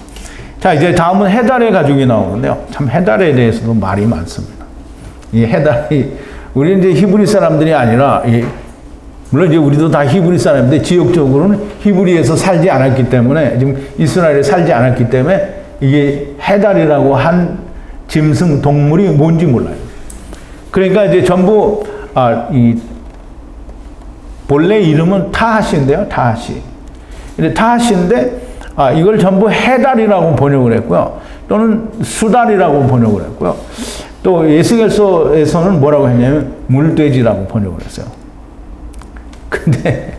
자, 이제 다음은 해달의 가죽이 나오는데요. 참 해달에 대해서도 말이 많습니다. 이 해달이, 우리는 이제 히브리 사람들이 아니라, 물론 이제 우리도 다 히브리 사람인데 지역적으로는 히브리에서 살지 않았기 때문에, 지금 이스라엘에 살지 않았기 때문에 이게 해달이라고 한 짐승 동물이 뭔지 몰라요. 그러니까 이제 전부 본래 이름은 타하시인데요. 타하시. 근데 타하시인데 이걸 전부 해달이라고 번역을 했고요. 또는 수달이라고 번역을 했고요. 또 에스겔서에서는 뭐라고 했냐면 물돼지라고 번역을 했어요. 근데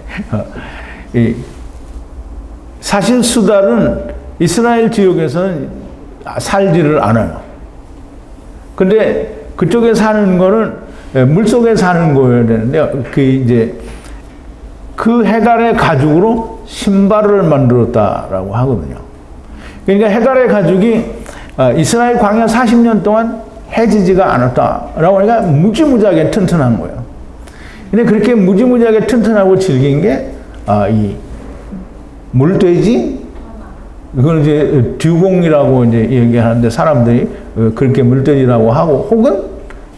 사실 수달은 이스라엘 지역에서는 살지를 않아요. 근데 그쪽에 사는 거는 물속에 사는 거여야 되는데요. 그 해달의 가죽으로 신발을 만들었다라고 하거든요. 그러니까 해달의 가죽이 이스라엘 광야 40년 동안 해지지가 않았다라고 하니까 무지무지하게 튼튼한 거예요. 근데 그렇게 무지무지하게 튼튼하고 질긴 게 이 물돼지, 이걸 이제 듀공이라고 이제 얘기하는데 사람들이 그렇게 물돼지라고 하고 혹은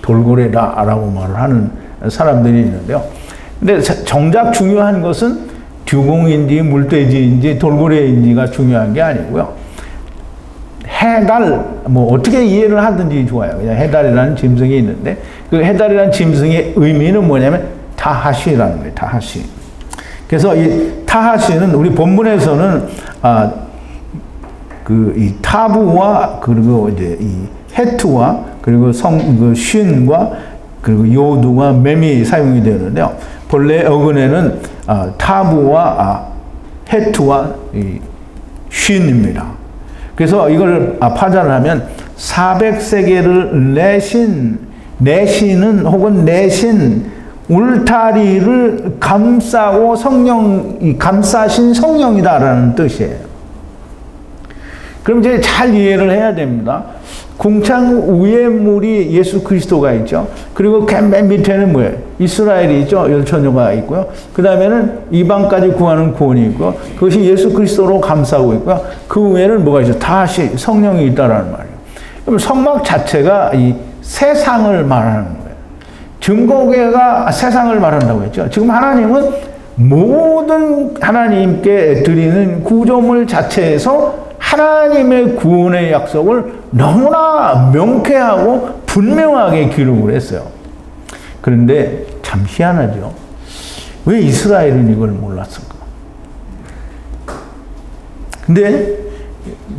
돌고래다라고 말을 하는 사람들이 있는데요. 근데 정작 중요한 것은 듀공인지 물돼지인지 돌고래인지가 중요한 게 아니고요. 해달, 뭐 어떻게 이해를 하든지 좋아요. 그냥 해달이라는 짐승이 있는데 그 해달이라는 짐승의 의미는 뭐냐면 타하시라는 거예요. 타하시. 그래서 이 타하시는 우리 본문에서는 이 타부와 그리고 이제 이 헤트와 그리고 쉰과 그리고 요두와 맴이 사용이 되는데요. 본래 어근에는 타부와 헤트와 이 쉰입니다. 그래서 이걸 파자를 하면 400세겔을 내신은 혹은 내신 울타리를 감싸고 감싸신 성령이다라는 뜻이에요. 그럼 이제 잘 이해를 해야 됩니다. 궁창 위에 물이 예수 그리스도가 있죠. 그리고 맨 밑에는 뭐예요? 이스라엘이 있죠. 열처녀가 있고요. 그 다음에는 이방까지 구하는 구원이 있고요. 그것이 예수 그리스도로 감싸고 있고요. 그 위에는 뭐가 있죠? 다시 성령이 있다라는 말이에요. 그럼 성막 자체가 이 세상을 말하는 거예요. 증거교회가 세상을 말한다고 했죠. 지금 하나님은 모든 하나님께 드리는 구조물 자체에서 하나님의 구원의 약속을 너무나 명쾌하고 분명하게 기록을 했어요. 그런데 참 희한하죠. 왜 이스라엘은 이걸 몰랐을까? 근데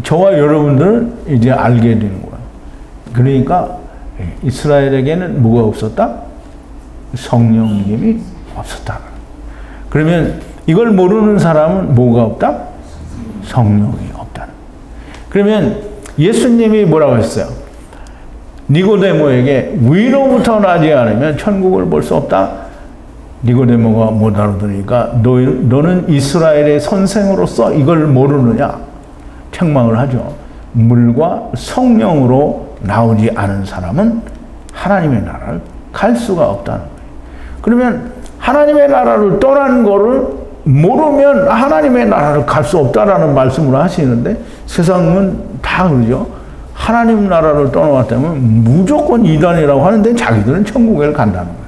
저와 여러분들은 이제 알게 되는 거예요. 그러니까 이스라엘에게는 뭐가 없었다? 성령님이 없었다. 그러면 이걸 모르는 사람은 뭐가 없다? 성령이 없다. 그러면 예수님이 뭐라고 했어요? 니고데모에게 위로부터 나지 않으면 천국을 볼 수 없다. 니고데모가 못 알아들으니까 너는 이스라엘의 선생으로서 이걸 모르느냐? 책망을 하죠. 물과 성령으로 나오지 않은 사람은 하나님의 나라를 갈 수가 없다는 거예요. 그러면 하나님의 나라를 떠난 거를 모르면 하나님의 나라를 갈 수 없다라는 말씀을 하시는데 세상은 다 그러죠. 하나님 나라를 떠나왔다면 무조건 이단이라고 하는데 자기들은 천국에 간다는 거예요.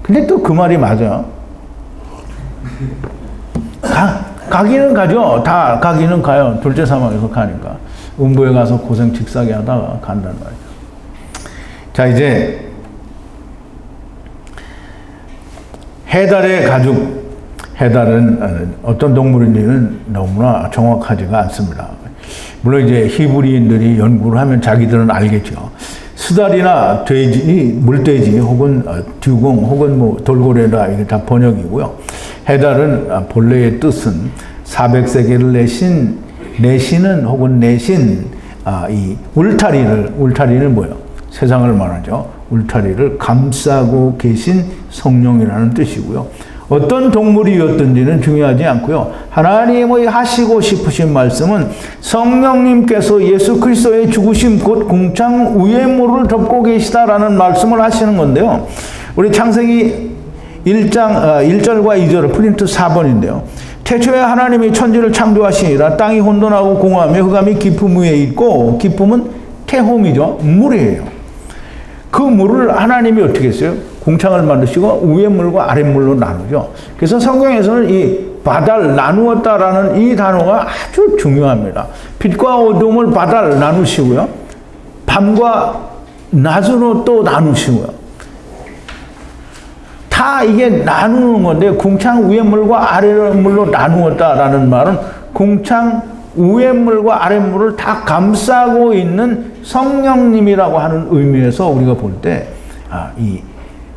근데 또 그 말이 맞아요. 가기는 가죠. 다 가기는 가요. 둘째 사막에서 가니까. 음부에 가서 고생 직사게 하다가 간단 말이죠. 자, 이제 해달의 가죽. 해달은 어떤 동물인지는 너무나 정확하지가 않습니다. 물론 이제 히브리인들이 연구를 하면 자기들은 알겠죠. 수달이나 돼지, 물돼지 혹은 듀공 혹은 뭐 돌고래다 이게 다 번역이고요. 해달은 본래의 뜻은 400세겔을 내신은 혹은 내신 이 울타리는 뭐예요? 세상을 말하죠. 울타리를 감싸고 계신 성령이라는 뜻이고요. 어떤 동물이었든지는 중요하지 않고요. 하나님의 하시고 싶으신 말씀은 성령님께서 예수 그리스도의 죽으심 곧 궁창 위의 물을 덮고 계시다라는 말씀을 하시는 건데요. 우리 창세기 1장 1절과 2절은 프린트 4번인데요. 태초에 하나님이 천지를 창조하시니라 땅이 혼돈하고 공허하며 흑암이 깊음 위에 있고 깊음은 태홈이죠. 물이에요. 그 물을 하나님이 어떻게 했어요? 공창을 만드시고 위의 물과 아랫 물로 나누죠. 그래서 성경에서는 이 바다를 나누었다라는 이 단어가 아주 중요합니다. 빛과 어둠을 바다를 나누시고요. 밤과 낮으로 또 나누시고요. 다 이게 나누는 건데 궁창 위의 물과 아랫 물로 나누었다라는 말은 궁창 위의 물과 아랫 물을 다 감싸고 있는 성령님이라고 하는 의미에서 우리가 볼 때 이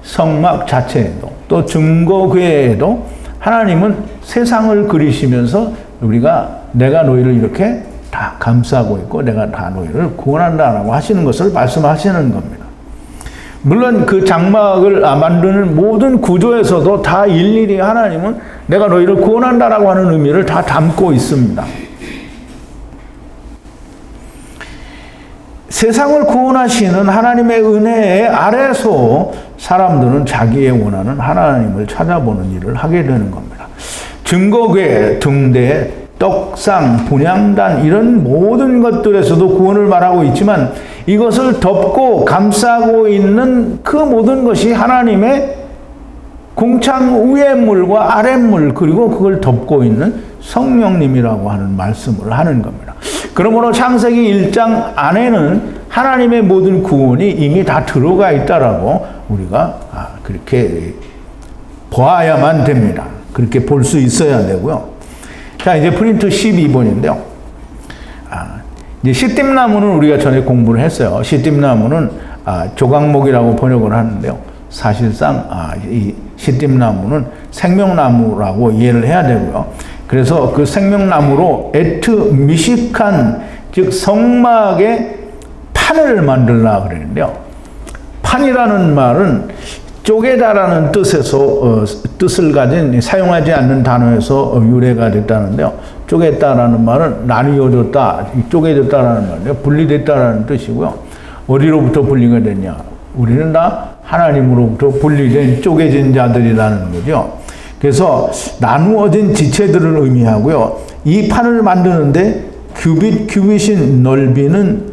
성막 자체에도 또 증거궤에도 하나님은 세상을 그리시면서 내가 너희를 이렇게 다 감싸고 있고 내가 다 너희를 구원한다라고 하시는 것을 말씀하시는 겁니다. 물론 그 장막을 만드는 모든 구조에서도 다 일일이 하나님은 내가 너희를 구원한다라고 하는 의미를 다 담고 있습니다. 세상을 구원하시는 하나님의 은혜 아래서 사람들은 자기의 원하는 하나님을 찾아보는 일을 하게 되는 겁니다. 증거궤, 등대, 떡상, 분향단 이런 모든 것들에서도 구원을 말하고 있지만 이것을 덮고 감싸고 있는 그 모든 것이 하나님의 궁창 위의 물과 아랫 물 그리고 그걸 덮고 있는 성령님이라고 하는 말씀을 하는 겁니다. 그러므로 창세기 1장 안에는 하나님의 모든 구원이 이미 다 들어가 있다라고 우리가 그렇게 보아야만 됩니다. 그렇게 볼 수 있어야 되고요. 자, 이제 프린트 12번인데요. 이제 시띠나무는 우리가 전에 공부를 했어요. 시띠나무는 조각목이라고 번역을 하는데요. 사실상 이 시띠나무는 생명나무라고 이해를 해야 되고요. 그래서 그 생명나무로 에트 미식한 즉 성막의 판을 만들라 그랬는데요. 판이라는 말은 쪼개다라는 뜻에서 뜻을 가진 사용하지 않는 단어에서 유래가 됐다는데요. 쪼갰다라는 말은 나뉘어졌다, 쪼개졌다라는 말이에요. 분리됐다라는 뜻이고요. 어디로부터 분리가 됐냐? 우리는 다 하나님으로부터 분리된 쪼개진 자들이라는 거죠. 그래서 나누어진 지체들을 의미하고요. 이 판을 만드는데 규빗인 넓이는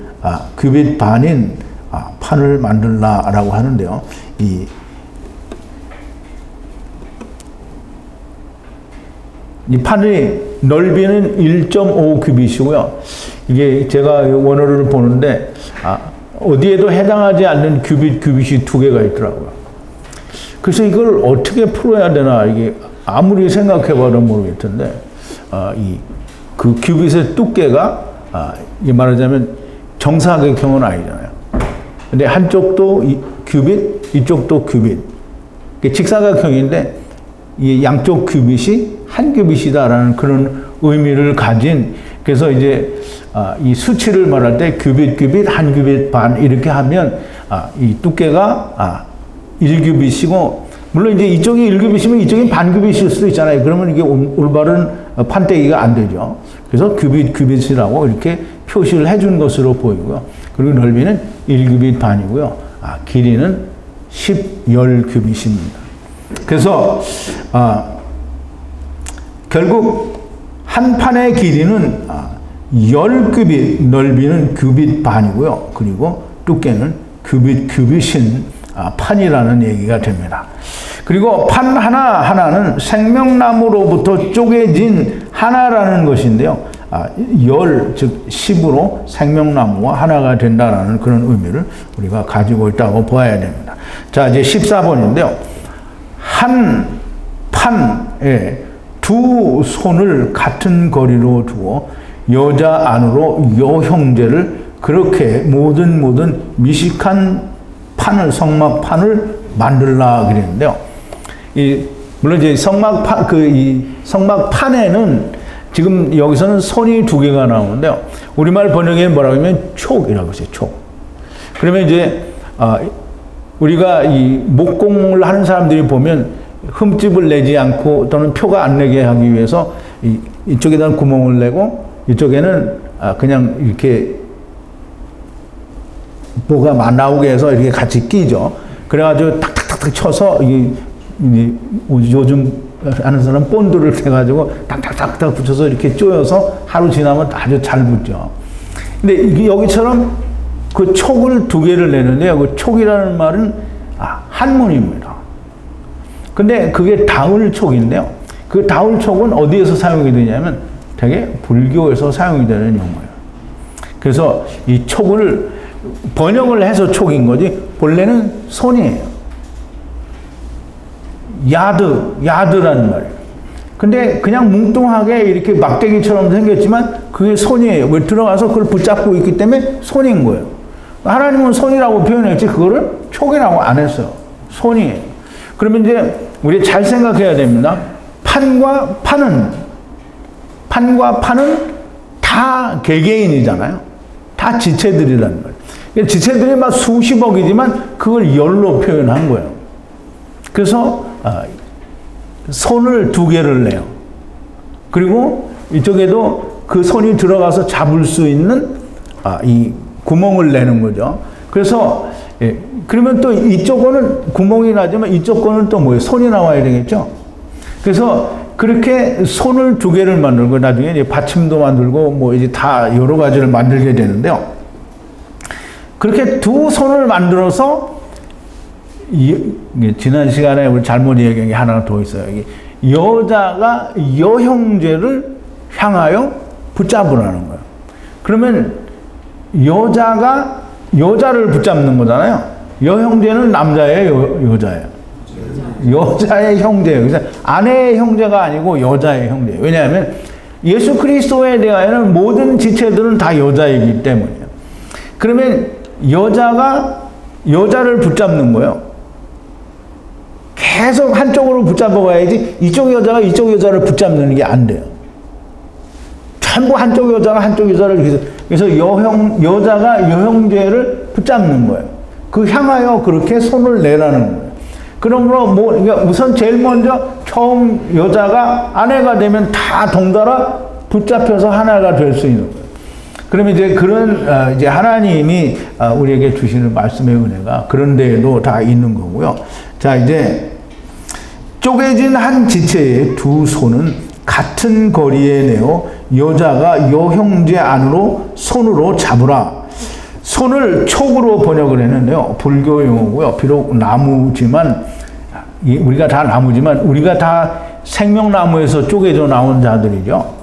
규빗 반인 판을 만들라라고 하는데요. 이 판의 넓이는 1.5 규빗이고요. 이게 제가 원어를 보는데 어디에도 해당하지 않는 규빗이 두 개가 있더라고요. 그래서 이걸 어떻게 풀어야 되나 이게 아무리 생각해봐도 모르겠던데 그 규빗의 두께가 이 말하자면 정사각형은 아니잖아요. 근데 한쪽도 규빗, 이쪽도 규빗. 직사각형인데 이 양쪽 규빗이 한 규빗이다라는 그런 의미를 가진 그래서 이제 이 수치를 말할 때 규빗, 한 규빗 반 이렇게 하면 이 두께가 1규빗이고 물론 이제 이쪽이 1규빗이면 이쪽이 반 규빗일 수도 있잖아요. 그러면 이게 올바른 판때기가 안 되죠. 그래서 규빗이라고 이렇게 표시를 해준 것으로 보이고요. 그리고 넓이는 1규빗 반이고요. 길이는 10규빗입니다. 그래서 결국 한 판의 길이는 10규빗, 넓이는 규빗 반이고요. 그리고 두께는 규빗인 판이라는 얘기가 됩니다. 그리고 판 하나는 생명나무로부터 쪼개진 하나라는 것인데요. 즉 10으로 생명나무와 하나가 된다라는 그런 의미를 우리가 가지고 있다고 보아야 됩니다. 자, 이제 14번인데요. 한 판에 두 손을 같은 거리로 두어 여자 안으로 여 형제를 그렇게 모든 미식한 판을 성막판을 만들라 그랬는데요. 물론 이제 성막판에는 지금 여기서는 손이 두 개가 나오는데요. 우리말 번역에 뭐라고 하면 촉이라고 했어요. 촉. 그러면 이제 우리가 이 목공을 하는 사람들이 보면 흠집을 내지 않고 또는 표가 안 내게 하기 위해서 이쪽에다 구멍을 내고 이쪽에는 그냥 이렇게 뭐가 나오게 해서 이렇게 같이 끼죠. 그래가지고 탁탁탁탁 쳐서 요즘 하는 사람 본드를 해가지고 탁탁탁탁 붙여서 이렇게 쪼여서 하루 지나면 아주 잘 붙죠. 근데 이게 여기처럼 그 촉을 두 개를 내는데요. 그 촉이라는 말은 한문입니다. 근데 그게 다울촉인데요. 그 다울촉은 어디에서 사용이 되냐면 되게 불교에서 사용이 되는 용어예요. 그래서 이 촉을 번역을 해서 촉인 거지 본래는 손이에요. 야드라는 말이에요. 근데 그냥 뭉뚱하게 이렇게 막대기처럼 생겼지만 그게 손이에요. 왜 들어가서 그걸 붙잡고 있기 때문에 손인 거예요. 하나님은 손이라고 표현했지 그거를 촉이라고 안 했어요. 손이에요. 그러면 이제 우리 잘 생각해야 됩니다. 판과 판은 다 개개인이잖아요. 다 지체들이라는 거예요. 지체들이 막 수십억이지만 그걸 열로 표현한 거예요. 그래서 손을 두 개를 내요. 그리고 이쪽에도 그 손이 들어가서 잡을 수 있는 이 구멍을 내는 거죠. 그래서 그러면 또 이쪽 거는 구멍이 나지만 이쪽 거는 또 뭐예요? 손이 나와야 되겠죠. 그래서 그렇게 손을 두 개를 만들고 나중에 이제 받침도 만들고 뭐 이제 다 여러 가지를 만들게 되는데요. 그렇게 두 손을 만들어서 지난 시간에 우리 잘못 얘기한 게 하나 더 있어요. 여자가 여형제를 향하여 붙잡으라는 거예요. 그러면 여자가 여자를 붙잡는 거잖아요. 여형제는 남자예요, 여자예요? 여자의 형제예요. 그래서 아내의 형제가 아니고 여자의 형제예요. 왜냐하면 예수 그리스도에 대하여는 모든 지체들은 다 여자이기 때문이에요. 그러면 여자가 여자를 붙잡는 거예요. 계속 한쪽으로 붙잡아 가야지 이쪽 여자가 이쪽 여자를 붙잡는 게 안 돼요. 전부 한쪽 여자가 한쪽 여자를 그래서 여자가 여형제를 붙잡는 거예요. 그 향하여 그렇게 손을 내라는 거예요. 그러므로 그러니까 우선 제일 먼저 처음 여자가 아내가 되면 다 동달아 붙잡혀서 하나가 될 수 있는 거예요. 그러면 이제 그런 이제 하나님이 우리에게 주시는 말씀의 은혜가 그런 데에도 다 있는 거고요. 자, 이제 쪼개진 한 지체의 두 손은 같은 거리에 내어 여자가 여형제 안으로 손으로 잡으라. 손을 촉으로 번역을 했는데요. 불교 용어고요. 비록 나무지만 우리가 다 나무지만 우리가 다 생명나무에서 쪼개져 나온 자들이죠.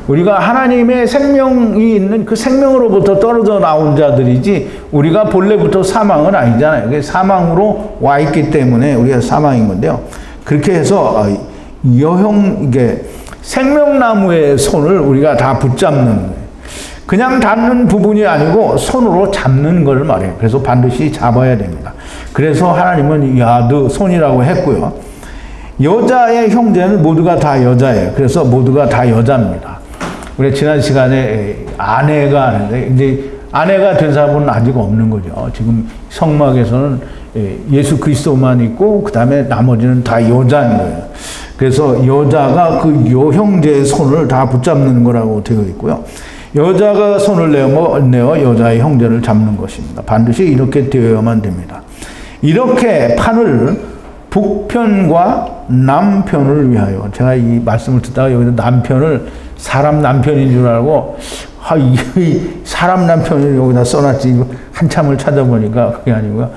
우리가 하나님의 생명이 있는 그 생명으로부터 떨어져 나온 자들이지 우리가 본래부터 사망은 아니잖아요. 사망으로 와 있기 때문에 우리가 사망인 건데요. 그렇게 해서 이게 생명나무의 손을 우리가 다 붙잡는 거예요. 그냥 닿는 부분이 아니고 손으로 잡는 걸 말해요. 그래서 반드시 잡아야 됩니다. 그래서 하나님은 야드 손이라고 했고요. 여자의 형제는 모두가 다 여자예요. 그래서 모두가 다 여자입니다. 우리 지난 시간에 아내가 하는데 이제 아내가 된 사람은 아직 없는 거죠. 지금 성막에서는 예수 그리스도만 있고 그 다음에 나머지는 다 여자인 거예요. 그래서 여자가 그 여형제의 손을 다 붙잡는 거라고 되어 있고요. 여자가 손을 내어 여자의 형제를 잡는 것입니다. 반드시 이렇게 되어야만 됩니다. 이렇게 판을 북편과 남편을 위하여, 제가 이 말씀을 듣다가 여기서 남편을 사람 남편인 줄 알고 이 사람 남편을 여기다 써놨지 한참을 찾아보니까 그게 아니고요.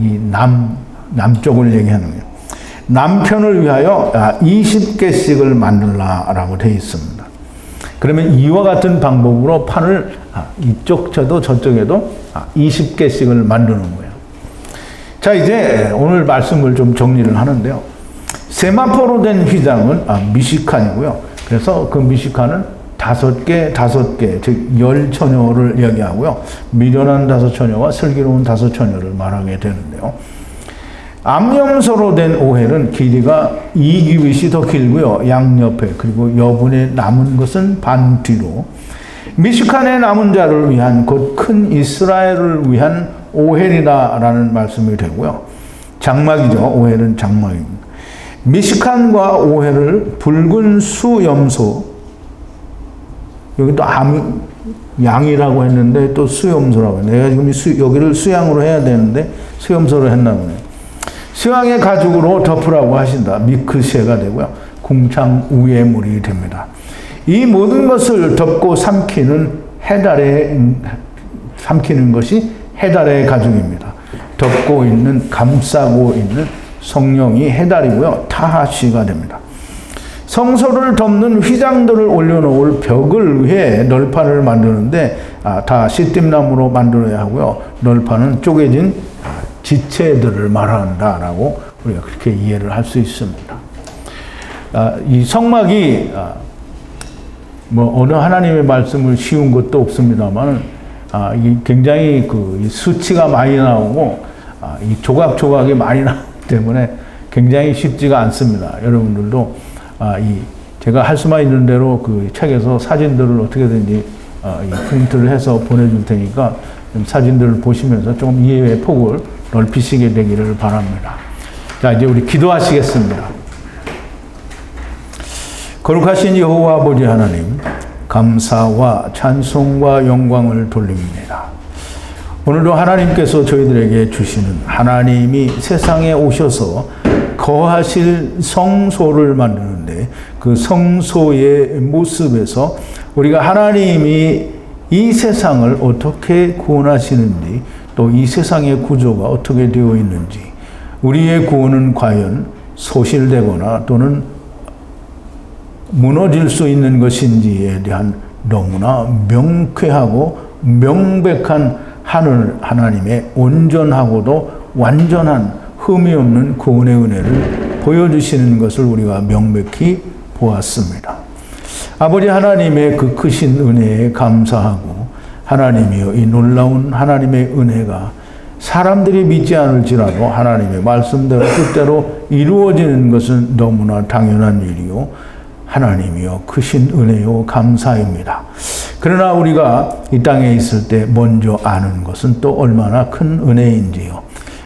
이 남쪽을 얘기하는 거예요. 남편을 위하여 20개씩을 만들라라고 되어 있습니다. 그러면 이와 같은 방법으로 판을 이쪽 쳐도 저쪽에도 20개씩을 만드는 거예요. 자, 이제 오늘 말씀을 좀 정리를 하는데요. 세마포로 된 휘장은 미시칸이고요. 그래서 그 미시칸은 5개, 즉 10처녀를 얘기하고요. 미련한 5처녀와 슬기로운 5처녀를 말하게 되는데요. 암염소로 된 오헬은 길이가 2규빗이 더 길고요. 양옆에 그리고 여분에 남은 것은 반 뒤로. 미시칸에 남은 자를 위한 곧 큰 이스라엘을 위한 오헬이라는 말씀이 되고요. 장막이죠. 오헬은 장막입니다. 미시칸과 오헬을 붉은 수염소, 여기 또 양이라고 했는데 또 수염소라고 해요. 내가 지금 여기를 수양으로 해야 되는데 수염소로 했나 보네요. 수양의 가죽으로 덮으라고 하신다. 미크시에가 되고요. 궁창 위의 물이 됩니다. 이 모든 것을 덮고 삼키는 것이 해달의 가죽입니다. 덮고 있는, 감싸고 있는 성령이 해달이고요. 타하시가 됩니다. 성소를 덮는 휘장들을 올려놓을 벽을 위해 널판을 만드는데 다 시띠나무로 만들어야 하고요. 널판은 쪼개진 지체들을 말한다라고 우리가 그렇게 이해를 할 수 있습니다. 이 성막이 뭐 어느 하나님의 말씀을 씌운 것도 없습니다만 이 굉장히 그 수치가 많이 나오고 이 조각조각이 많이 나오기 때문에 굉장히 쉽지가 않습니다. 여러분들도 제가 할 수만 있는 대로 그 책에서 사진들을 어떻게든지 프린트를 해서 보내줄 테니까 좀 사진들을 보시면서 좀 이해의 폭을 넓히시게 되기를 바랍니다. 자, 이제 우리 기도하시겠습니다. 거룩하신 여호와 아버지 하나님, 감사와 찬송과 영광을 돌립니다. 오늘도 하나님께서 저희들에게 주시는 하나님이 세상에 오셔서 거하실 성소를 만드는데 그 성소의 모습에서 우리가 하나님이 이 세상을 어떻게 구원하시는지 또 이 세상의 구조가 어떻게 되어 있는지 우리의 구원은 과연 소실되거나 또는 무너질 수 있는 것인지에 대한 너무나 명쾌하고 명백한 하나님의 온전하고도 완전한 흠이 없는 구원의 은혜를 보여주시는 것을 우리가 명백히 보았습니다. 아버지 하나님의 그 크신 은혜에 감사하고 하나님이여 이 놀라운 하나님의 은혜가 사람들이 믿지 않을지라도 하나님의 말씀대로 뜻대로 이루어지는 것은 너무나 당연한 일이요 하나님이여 크신 은혜요 감사입니다. 그러나 우리가 이 땅에 있을 때 먼저 아는 것은 또 얼마나 큰 은혜인지요.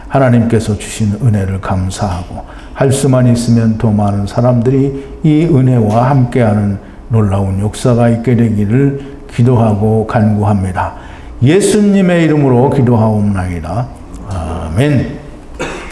하나님께서 주신 은혜를 감사하고 할 수만 있으면 더 많은 사람들이 이 은혜와 함께하는 놀라운 역사가 있게 되기를 기도하고 간구합니다. 예수님의 이름으로 기도하옵나이다. 아멘.